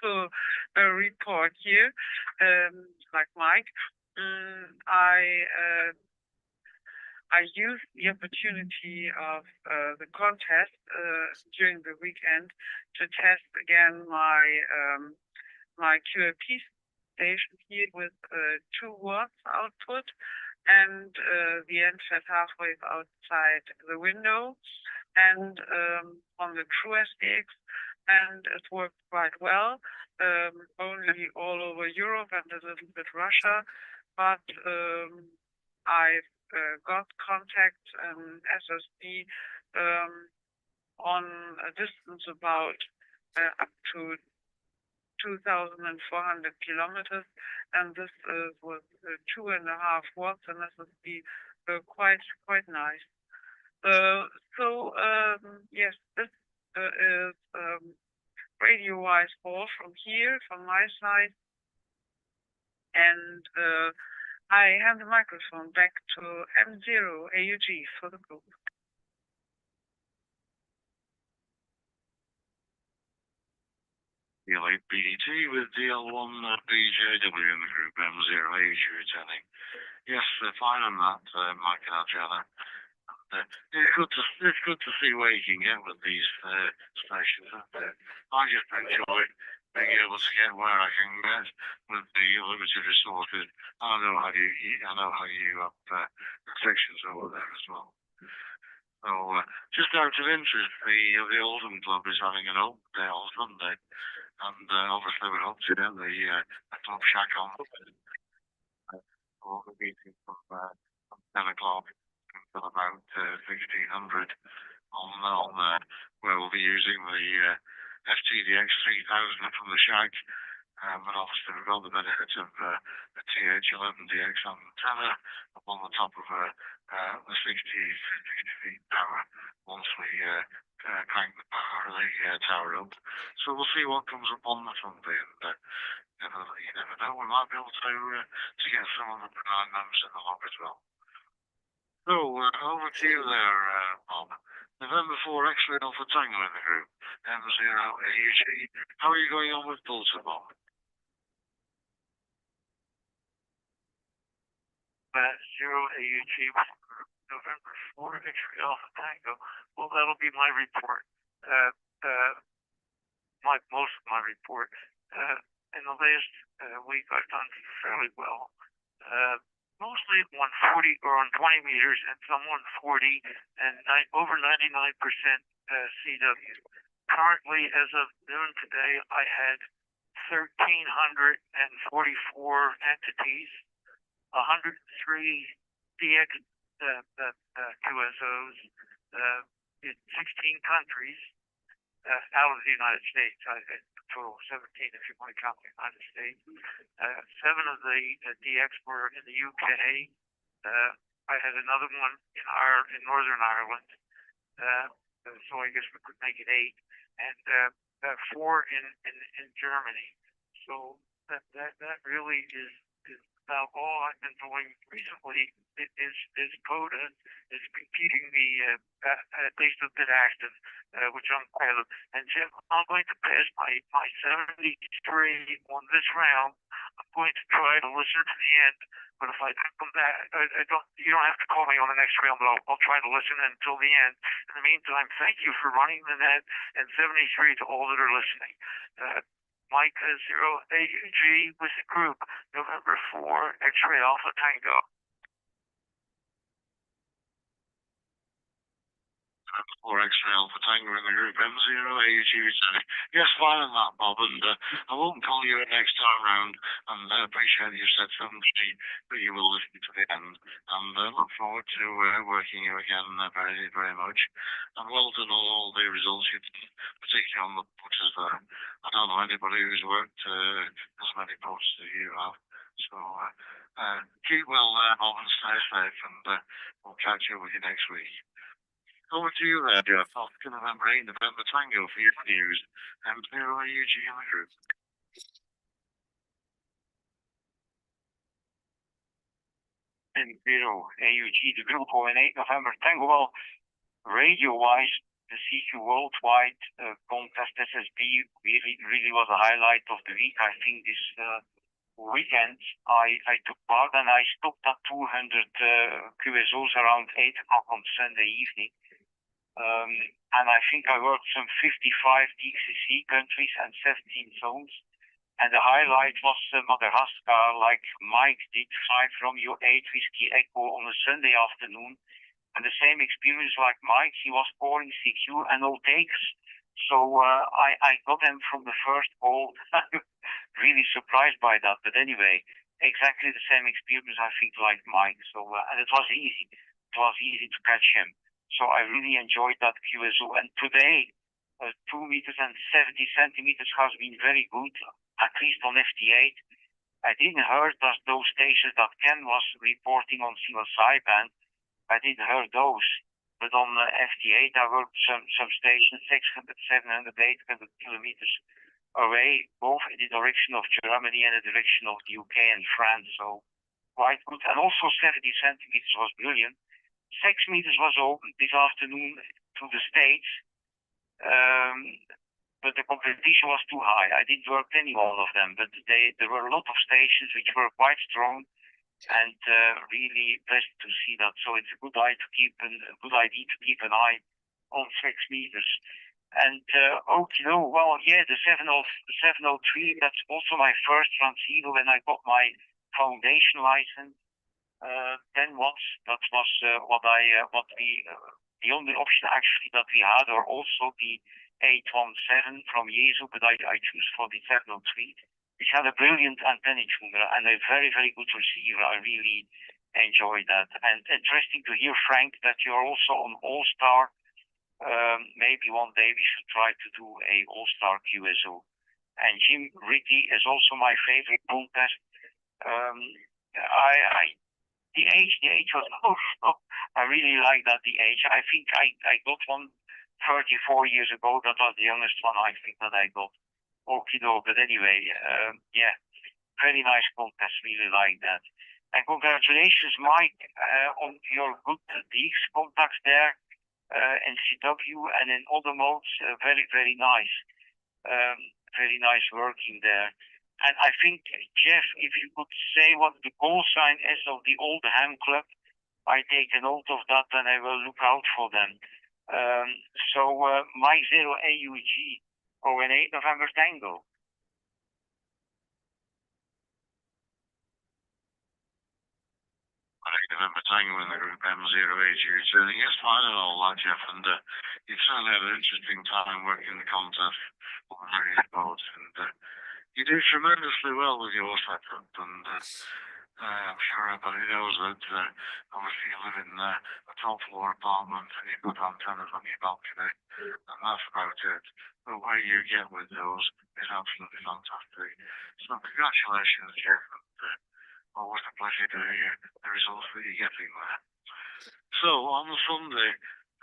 to report here, like Mike. I used the opportunity of the contest during the weekend to test again my QAP station here with 2 watts output and the NFET half wave outside the window and on the True SDX, and it worked quite well. Only all over Europe and a little bit Russia, but I've got contact SSB on a distance about up to 2,400 kilometers, and this was 2.5 watts, and this would be quite nice. Yes, this is radio-wise all from here, from my side, and I hand the microphone back to M0 AUG for the group. Elite BDT with DL1 BJW in the group, M0 AUG returning. Yes, fine on that, Mike and Adriana. It's good to see where you can get with these stations. I just enjoy being able to get where I can get with the limited resources. I know how you have restrictions over there as well. So, just out of interest, the Oldham Club is having an open day on Sunday, and obviously we hope to get the club shack on. We'll be meeting from 10 o'clock until about 1600 on where we'll be using the FTDX 3000 from the shack. But obviously we've got the benefit of the TH11DX antenna up on the top of the 60 feet power once we crank the power of the tower up. So we'll see what comes up on the Sunday, and you never know, we might be able to get some of the Pennine members in the log as well. So over to you there, Bob. November 4 X-ray Alpha Tango in the group, M0 AUG. How are you going on with Bolton, Bob? 0 AUG, November 4 X-ray Alpha Tango. Well, that'll be my report. Most of my report. In the last week, I've done fairly well. Mostly 140 or on 20 meters and some 140 and over 99% CW. Currently, as of noon today, I had 1,344 entities, 103 DX QSOs in 16 countries out of the United States. I had a total of 17 if you want to count the United States. 7 of the DX were in the UK. I had another one in Northern Ireland. So I guess we could make it 8. And 4 in Germany. So that really is about all I've been doing recently. Is CODA is competing me at least a bit active, which I'm proud of. And Jim, I'm going to pass my 73 on this round. I'm going to try to listen to the end, but if I come back, you don't have to call me on the next round, but I'll try to listen until the end. In the meantime, thank you for running the net, and 73 to all that are listening. Mike 0 AUG with the group, November 4 X-ray Alpha Tango. Or X-ray Alpha Tango in the group, M0 AUG returning. Yes, fine on that, Bob, and I won't call you next time round, and I appreciate you said something that you will listen to the end, and look forward to working you again very, very much. And well done on all the results you've done, particularly on the putters there. I don't know anybody who's worked as many putters as you have, so keep well there, Bob, and stay safe, and we'll catch up with you next week. Over to you there, Jeff. After November 8, November Tango for your news. M0 AUG in the group. M0 AUG, the group on 8 November Tango. Well, radio-wise, the CQ Worldwide contest SSB really was a highlight of the week. I think this weekend I took part and I stopped at 200 QSOs around 8 o'clock on Sunday evening. And I think I worked some 55 DCC countries and 17 zones. And the highlight was Madagascar, like Mike did, 5 Romeo 8 Whiskey Echo on a Sunday afternoon. And the same experience like Mike, he was scoring CQ and no takes. So I got them from the first hole. Really surprised by that. But anyway, exactly the same experience, I think, like Mike. So and it was easy. It was easy to catch him. So I really enjoyed that QSO. And today, 2 meters and 70 centimeters has been very good. at least on FT8. I didn't heard that those stations that Ken was reporting on single sideband. I didn't heard those. But on FT8, there were some stations 600, 700, 800 kilometers away, both in the direction of Germany and the direction of the UK and France. So quite good. And also 70 centimeters was brilliant. 6 meters was open this afternoon to the States. But the competition was too high. I didn't work any one of them, but there were a lot of stations which were quite strong, and really pleasant to see that. So it's a good idea to keep an eye on 6 meters. And the 703. That's also my first transceiver when I got my foundation license. 10 watts. That was the only option actually that we had, or also the 817 from Jesu, but I choose for the 703, which had a brilliant antenna tuner and a very, very good receiver. I really enjoyed that. And interesting to hear, Frank, that you're also on All-Star. Maybe one day we should try to do a All-Star QSO. And Jim Ritty is also my favorite contest. The age was I really like that, the age. I think I got one 34 years ago. That was the youngest one I think that I got. But anyway, very nice contest. Really like that. And congratulations, Mike, on your good DX contacts there in CW and in other modes. Very, very nice. Very nice working there. And I think, Jeff, if you could say what the call sign is of the old ham club, I take a note of that and I will look out for them. Mike 0 AUG, or an 8 November Tango. November Tango in the group M0AG returning. Yes, fine and all that, Jeff, and you've certainly had an interesting time working the contest on the various boats, and you do tremendously well with your setup, and I'm sure everybody knows that obviously you live in a top floor apartment and you've got antennas on your balcony, and that's about it. The way you get with those is absolutely fantastic. So congratulations, Jeff, and always a pleasure to hear the results that you're getting there. So on the Sunday,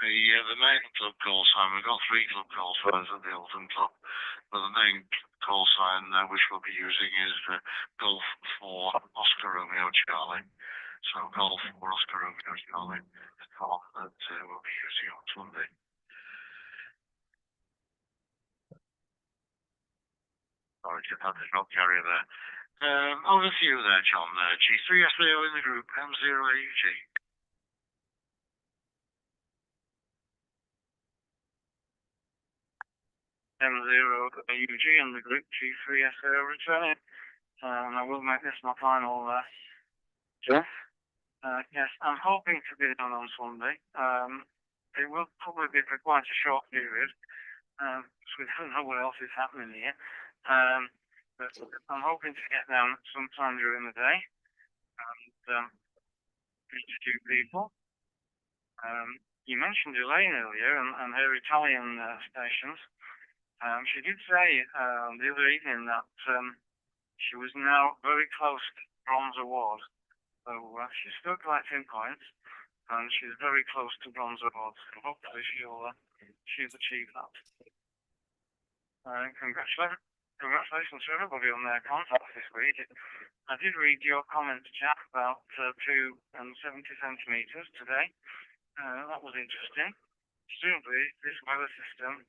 the main club call sign, we've got 3 club call signs at the Hilton Club, but the main call sign which we'll be using is Golf for Oscar Romeo Charlie. So Golf for Oscar Romeo Charlie is the one that we'll be using on Sunday. Sorry, that did not carry there. Over to you there, John. G3SAO in the group, M0AUG. M0AUG in the group, G3SAO returning. I will make this my final, Jeff. Yes, I'm hoping to be done on Sunday. It will probably be for quite a short period, because we don't know what else is happening here. But I'm hoping to get down sometime during the day and meet a few people. You mentioned Elaine earlier and her Italian stations. She did say the other evening that she was now very close to Bronze Award. So she's still collecting points, and she's very close to Bronze Award. So hopefully she'll achieve that. Congratulations to everybody on their contacts this week. I did read your comment, Jack, about 2 and 70 centimeters today. That was interesting. Presumably, this weather system,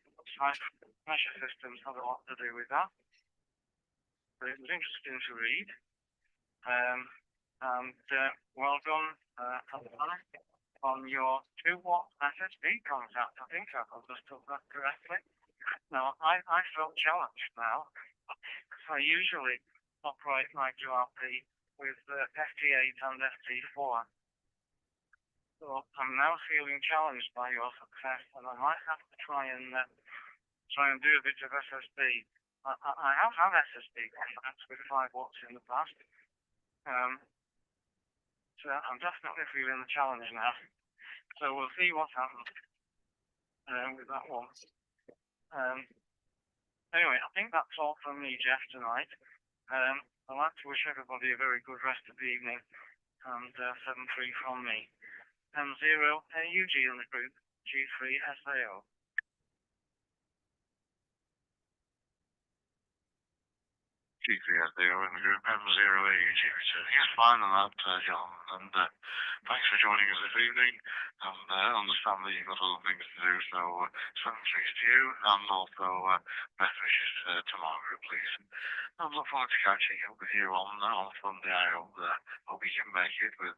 pressure systems, have a lot to do with that. But it was interesting to read. Well done, on your 2-watt SSB contact. I think I've understood that correctly. Now, I felt challenged now, because I usually operate my QRP with FT8 and FT4. So I'm now feeling challenged by your success, and I might have to try and do a bit of SSB. I have had SSB contacts with 5 watts in the past. So I'm definitely feeling the challenge now. So we'll see what happens with that one. Anyway, I think that's all from me, Jeff, tonight. I'd like to wish everybody a very good rest of the evening, and 7-3 from me. M0 AUG in the group, G3 SAO. GPS there in the group M0 AUG returning. Yes, fine on that, John. And thanks for joining us this evening. And understand that you've got other things to do, so send thanks to you and also best wishes to Margaret, please. I look forward to catching up with you on Sunday. I hope you can make it with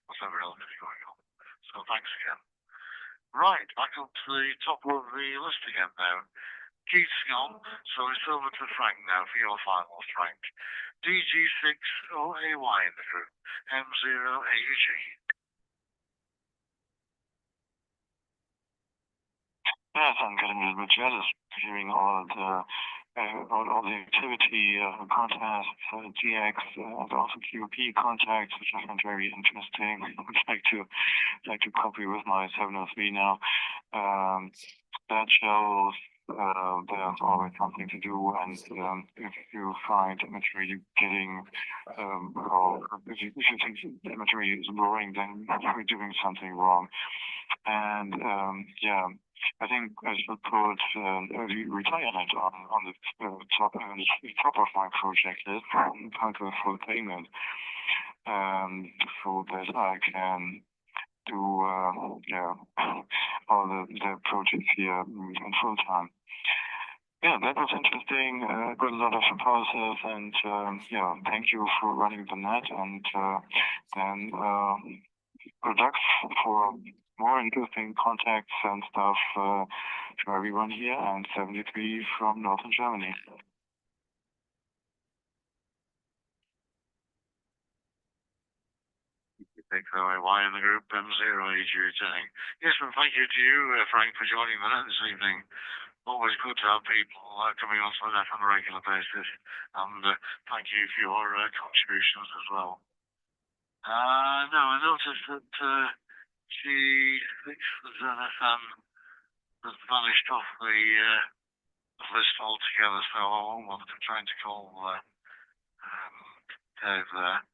whatever else is going on. So thanks again. Right, back up to the top of the list again now. Keith's gone, so it's over to Frank now for your finals, Frank. DG6OAY in the group, M0AUG. Yes, I'm getting a little bit jealous hearing all the activity, contests, GX, and also QP contacts, which I find very interesting. I would like to copy with my 703 now. That shows there's always something to do, and if you find imagery getting, or if you think the imagery is boring, then you're doing something wrong. And yeah, I think I should put retirement on the top of my project list, kind of full payment, so that I can do all the projects here in full time. Yeah, that was interesting. Got a lot of pauses, and yeah, thank you for running the net, and then good luck for more interesting contacts and stuff to everyone here, and 73 from Northern Germany. Thanks, OAY in the group, M0AUG returning. Yes, and thank you to you, Frank, for joining the net this evening. Always good to have people coming onto the net on a regular basis, and thank you for your contributions as well. No, I noticed that G6 has vanished off the list altogether, so I won't bother trying to call Dave there.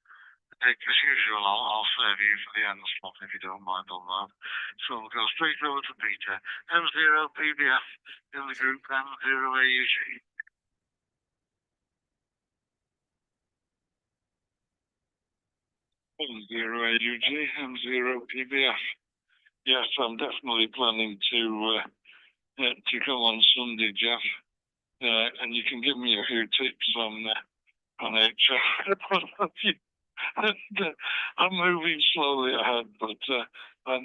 As usual, I'll save you for the end slot if you don't mind on that. So we'll go straight over to Peter. M0 PBF in the group, M0 AUG. M0 AUG, M0 PBF. Yes, I'm definitely planning to come on Sunday, Jeff. And you can give me a few tips on HF. I'm moving slowly ahead, but a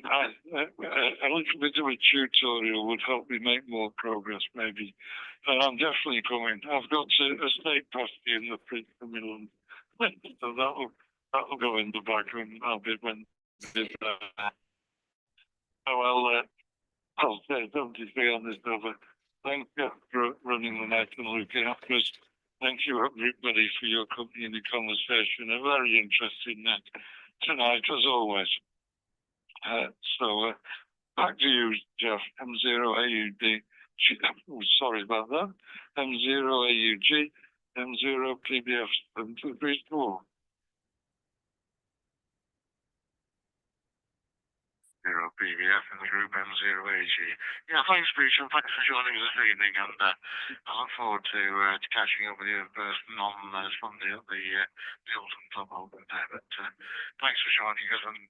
little bit of a tutorial would help me make more progress, maybe. And I'm definitely coming. I've got a steak pasty in the fridge for my lunch, so that'll go in the bag when I'll be when. I'll say 73 on this over. Thanks for running the night and looking after us. Thank you, everybody, for your company in the conversation. A very interesting night tonight, as always. So, back to you, Jeff. M0AUD. Oh, sorry about that. M0AUG, M0 PBF 734. 0 PBF in the group M0AG. Yeah, thanks, Peter, and thanks for joining us this evening. And I look forward to catching up with you in person on Sunday at the Alton Club Open there. But thanks for joining us, and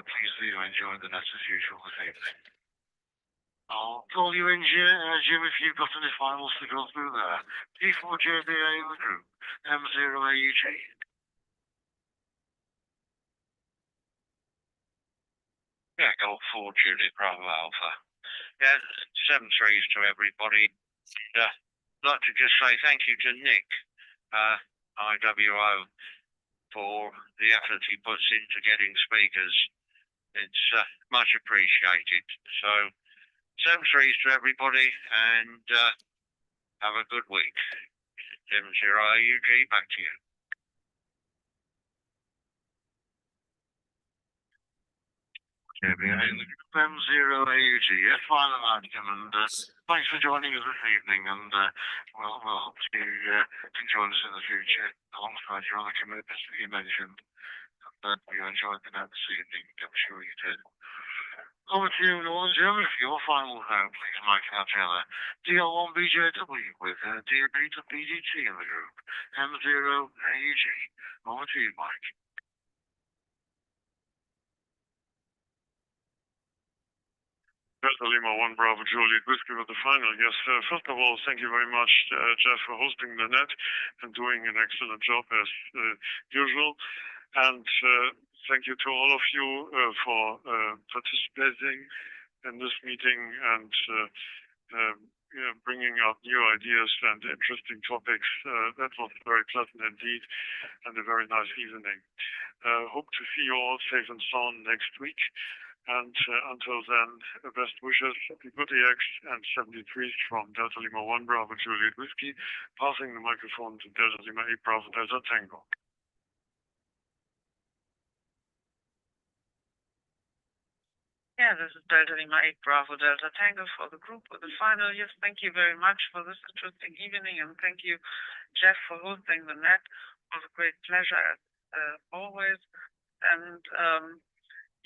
please do enjoy the net as usual this evening. I'll call you in, Jim, if you've got any finals to go through there. P4JBA in the group, M0AUG. Yeah, Golf 4 Juliet Bravo Alpha. Yeah, 7-3s to everybody. I'd like to just say thank you to Nick, IWO, for the effort he puts into getting speakers. It's much appreciated. So, 7-3s to everybody, and have a good week. 7-0AUG, back to you. Yeah, behind the group M0AUG. Yes, fine, and thanks for joining us this evening, and we'll hope you can join us in the future alongside your other commitments that you mentioned. And you enjoyed the night this evening, I'm sure you did. Over to you, Nolan Jim, for your final note, please, Mike Algella. DL1BJW with DB to BDT in the group, M0AUG. Over to you, Mike. Delta Lima 1 Bravo Juliet Whiskey with the final. Yes, first of all, thank you very much, Jeff, for hosting the net and doing an excellent job as usual. And thank you to all of you for participating in this meeting and bringing out new ideas and interesting topics. That was very pleasant indeed and a very nice evening. Hope to see you all safe and sound next week. And until then, best wishes, good EX and 73s from Delta Lima 1 Bravo Juliet Whiskey, passing the microphone to Delta Lima 8 Bravo Delta Tango. Yeah, this is Delta Lima 8 Bravo Delta Tango for the group with the final. Yes, thank you very much for this interesting evening, and thank you, Jeff, for hosting the net. It was a great pleasure as always. And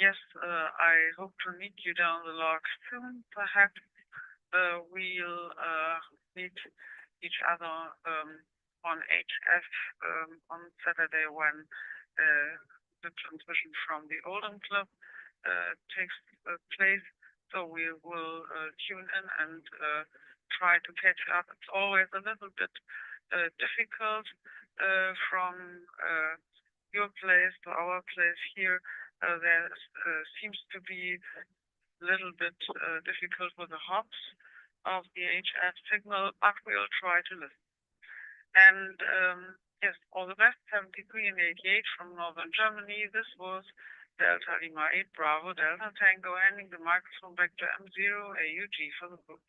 yes, I hope to meet you down the log soon. Perhaps we'll meet each other on HF on Saturday when the transmission from the Oldham Club takes place. So we will tune in and try to catch up. It's always a little bit difficult from your place to our place here. There seems to be a little bit difficult with the hops of the HF signal, but we'll try to listen. And yes, all the best, 73 and 88 from Northern Germany. This was Delta Lima 8 Bravo Delta Tango, handing the microphone back to M0AUG for the group.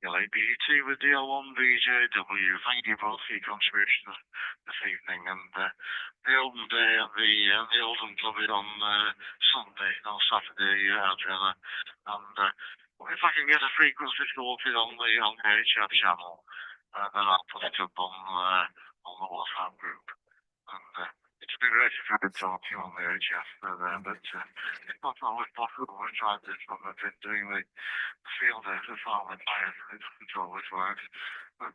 LABT with DL1BJW. Thank you both for your contributions this evening. And the Oldham Day at the Oldham Club is on Sunday, not Saturday, Adriana. And if I can get a frequency sorted on the HF channel, then I'll put it up on the WhatsApp group. And it's been great if I could talk to you on the HF there, but it's not always possible. I've tried this one. I've been doing the field as a farmer bias, and it doesn't always work. But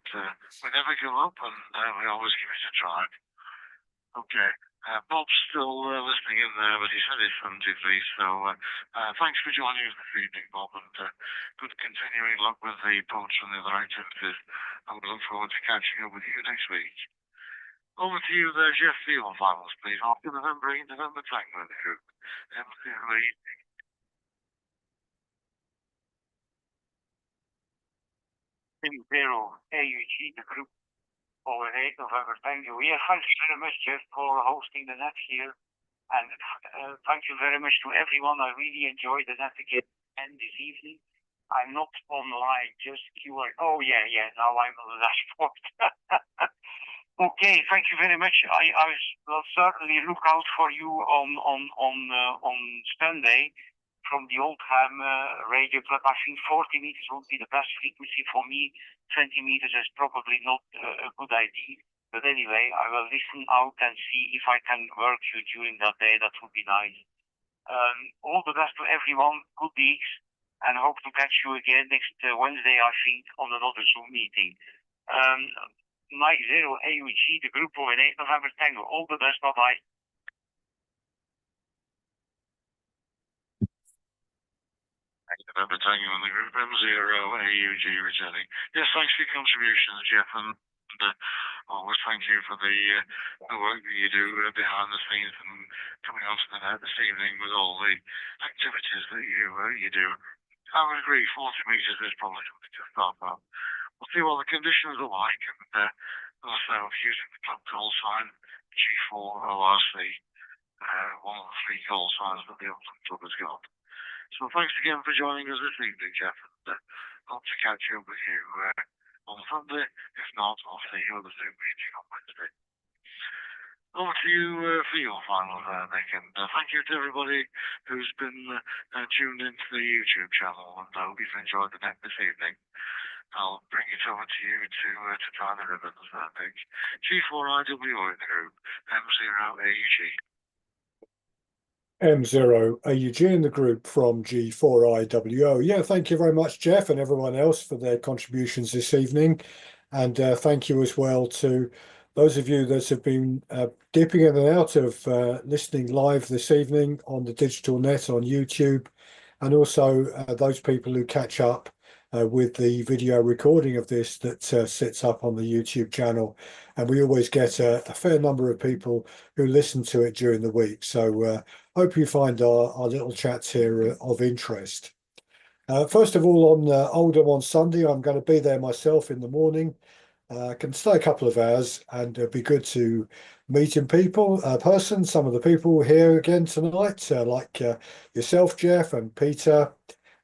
we never give up, and we always give it a try. Okay. Bob's still listening in there, but he said it's 73, so thanks for joining us this evening, Bob, and good continuing luck with the poets and the other activities, and we look forward to catching up with you next week. Over to you there, Jeff, for your finals, please. After November 8, November Tango in the group. M0 AUG, the group over 8 November Tango. Yeah, thanks very much, Jeff, for hosting the net here. And thank you very much to everyone. I really enjoyed the net again this evening. I'm not online, just QR. Oh, yeah, now I'm on the dashboard. Okay, thank you very much. I will certainly look out for you on Sunday from the Oldham radio club. I think 40 meters would be the best frequency for me. 20 meters is probably not a good idea. But anyway, I will listen out and see if I can work you during that day. That would be nice. All the best to everyone. Good weeks, and hope to catch you again next Wednesday, I think, on another Zoom meeting. Mike 0 AUG, the group of 8 November Tango. All the best. Bye-bye. November Tango and the group M0AUG returning. Yes, thanks for your contributions, Jeff, and always thank you for the work that you do behind the scenes and coming onto the net this evening with all the activities that you do. I would agree, 40 meters is probably something to start up. We'll see what the conditions are like, and also using the club call sign G4 ORC, one of the 3 call signs that the Oldham Club has got. So thanks again for joining us this evening, Jeff, and hope to catch up with you on Sunday. If not, I'll see you at the Zoom meeting on Wednesday. over to you for your final Nick, and thank you to everybody who's been tuned into the YouTube channel, and I hope you've enjoyed the net this evening. I'll bring it over to you to tie the ribbons, Nick. G4IWO in the group, M0AUG. M0AUG in the group from G4IWO. Yeah, thank you very much, Jeff, and everyone else for their contributions this evening. And thank you as well to those of you that have been dipping in and out of listening live this evening on the digital net on YouTube, and also those people who catch up with the video recording of this that sits up on the YouTube channel. And we always get a fair number of people who listen to it during the week. So hope you find our little chats here of interest. First of all, on Oldham on Sunday, I'm going to be there myself in the morning. I can stay a couple of hours, and it'd be good to meet in person, some of the people here again tonight, like yourself, Jeff, and Peter,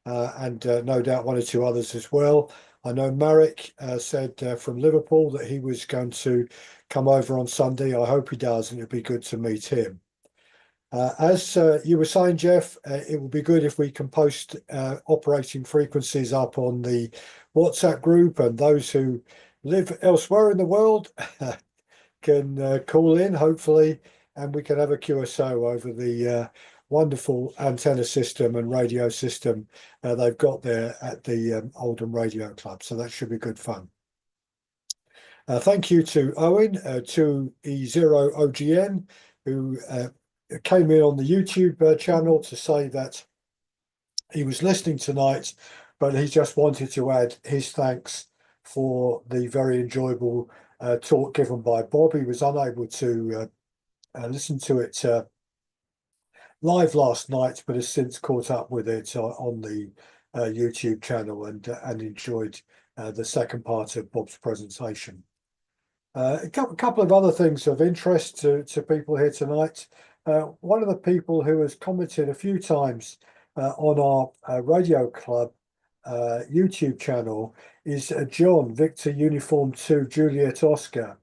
and no doubt one or two others as well. I know Marek said from Liverpool that he was going to come over on Sunday. I hope he does, and it'd be good to meet him. As you were saying, Jeff, it would be good if we can post operating frequencies up on the WhatsApp group, and those who live elsewhere in the world can call in, hopefully, and we can have a QSO over the wonderful antenna system and radio system they've got there at the Oldham Radio Club. So that should be good fun. Thank you to Owen, to E0OGN, who came in on the YouTube channel to say that he was listening tonight, but he just wanted to add his thanks for the very enjoyable talk given by Bob. He was unable to listen to it live last night, but has since caught up with it on the YouTube channel and enjoyed the second part of Bob's presentation. A couple of other things of interest to people here tonight. One of the people who has commented a few times on our Radio Club YouTube channel is John, Victor Uniform 2 Juliet Oscar.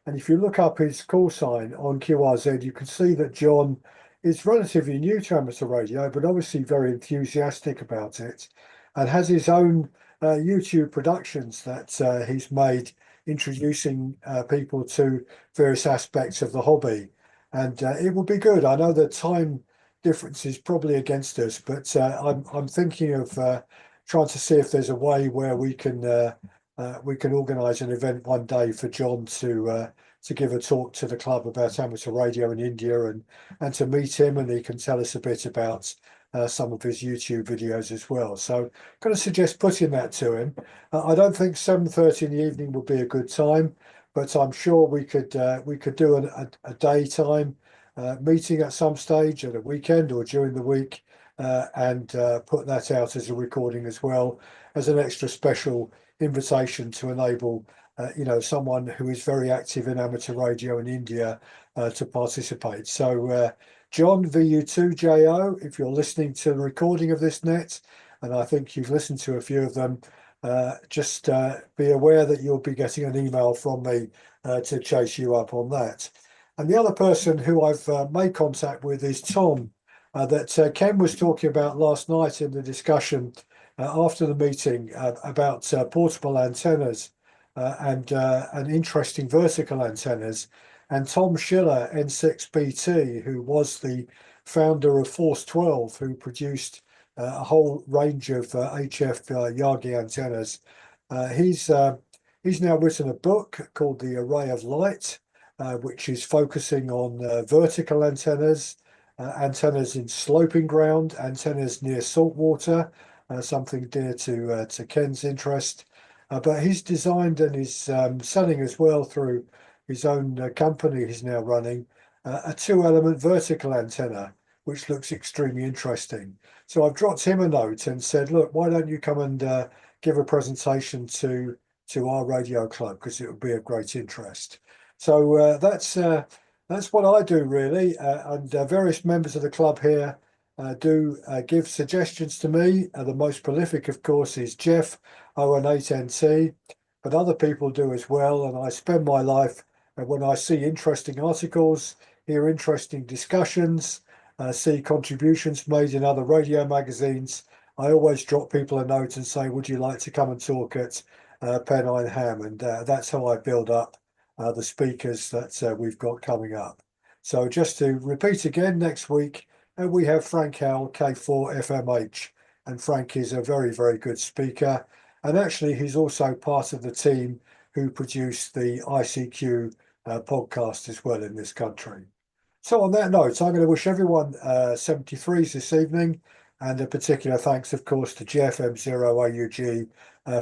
And if you look up his call sign on QRZ, you can see that John is relatively new to amateur radio, but obviously very enthusiastic about it, and has his own YouTube productions that he's made, introducing people to various aspects of the hobby. And it will be good. I know the time difference is probably against us, but I'm thinking of trying to see if there's a way where we can organise an event one day for John to give a talk to the club about amateur radio in India, and to meet him, and he can tell us a bit about some of his YouTube videos as well. So I'm going to suggest putting that to him. I don't think 7:30 in the evening would be a good time, but I'm sure we could do a daytime meeting at some stage at a weekend or during the week, and put that out as a recording as well, as an extra special invitation to enable someone who is very active in amateur radio in India to participate. So John VU2JO, if you're listening to the recording of this net, and I think you've listened to a few of them, just be aware that you'll be getting an email from me to chase you up on that. And the other person who I've made contact with is Tom, that Ken was talking about last night in the discussion after the meeting about portable antennas and interesting vertical antennas. And Tom Schiller, N6BT, who was the founder of Force 12, who produced a whole range of HF Yagi antennas. He's now written a book called The Array of Light, which is focusing on vertical antennas, antennas in sloping ground, antennas near salt water, something dear to Ken's interest. But he's designed and is selling as well through his own company he's now running a 2-element vertical antenna, which looks extremely interesting. So I've dropped him a note and said, look, why don't you come and give a presentation to our radio club, because it would be of great interest. So that's what I do really, and various members of the club here do give suggestions to me. The most prolific, of course, is Jeff, ON8NT, but other people do as well. And I spend my life when I see interesting articles, hear interesting discussions, see contributions made in other radio magazines, I always drop people a note and say, would you like to come and talk at Pennine Ham? And that's how I build up the speakers that we've got coming up. So just to repeat again, next week we have Frank Howell, K4FMH. And Frank is a very, very good speaker. And actually, he's also part of the team who produced the ICQ podcast as well in this country. So on that note, I'm going to wish everyone 73s this evening, and a particular thanks, of course, to GFM0AUG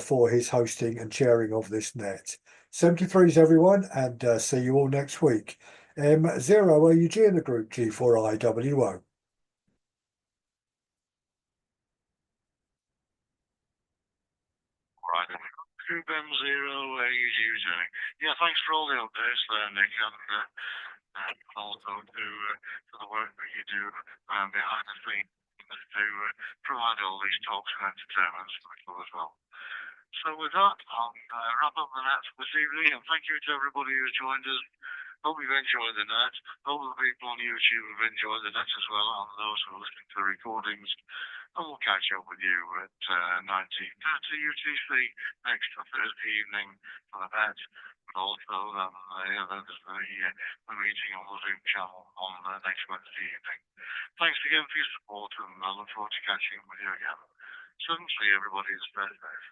for his hosting and chairing of this net. 73s, everyone, and see you all next week. M0AUG in the group G4IWO. Right, Group M0, where you using? Yeah, thanks for all the updates there, Nick, and also to the work that you do behind the scenes to provide all these talks and entertainment for people as well. So with that, I'll wrap up the net this evening, and thank you to everybody who joined us. Hope you've enjoyed the net. Hope the people on YouTube have enjoyed the net as well, and those who are listening to the recordings. And we'll catch up with you at 19:30 UTC next Thursday evening for the net. But also there's the meeting on the Zoom channel on next Wednesday evening. Thanks again for your support, and I look forward to catching up with you again. Certainly, everybody is very safe.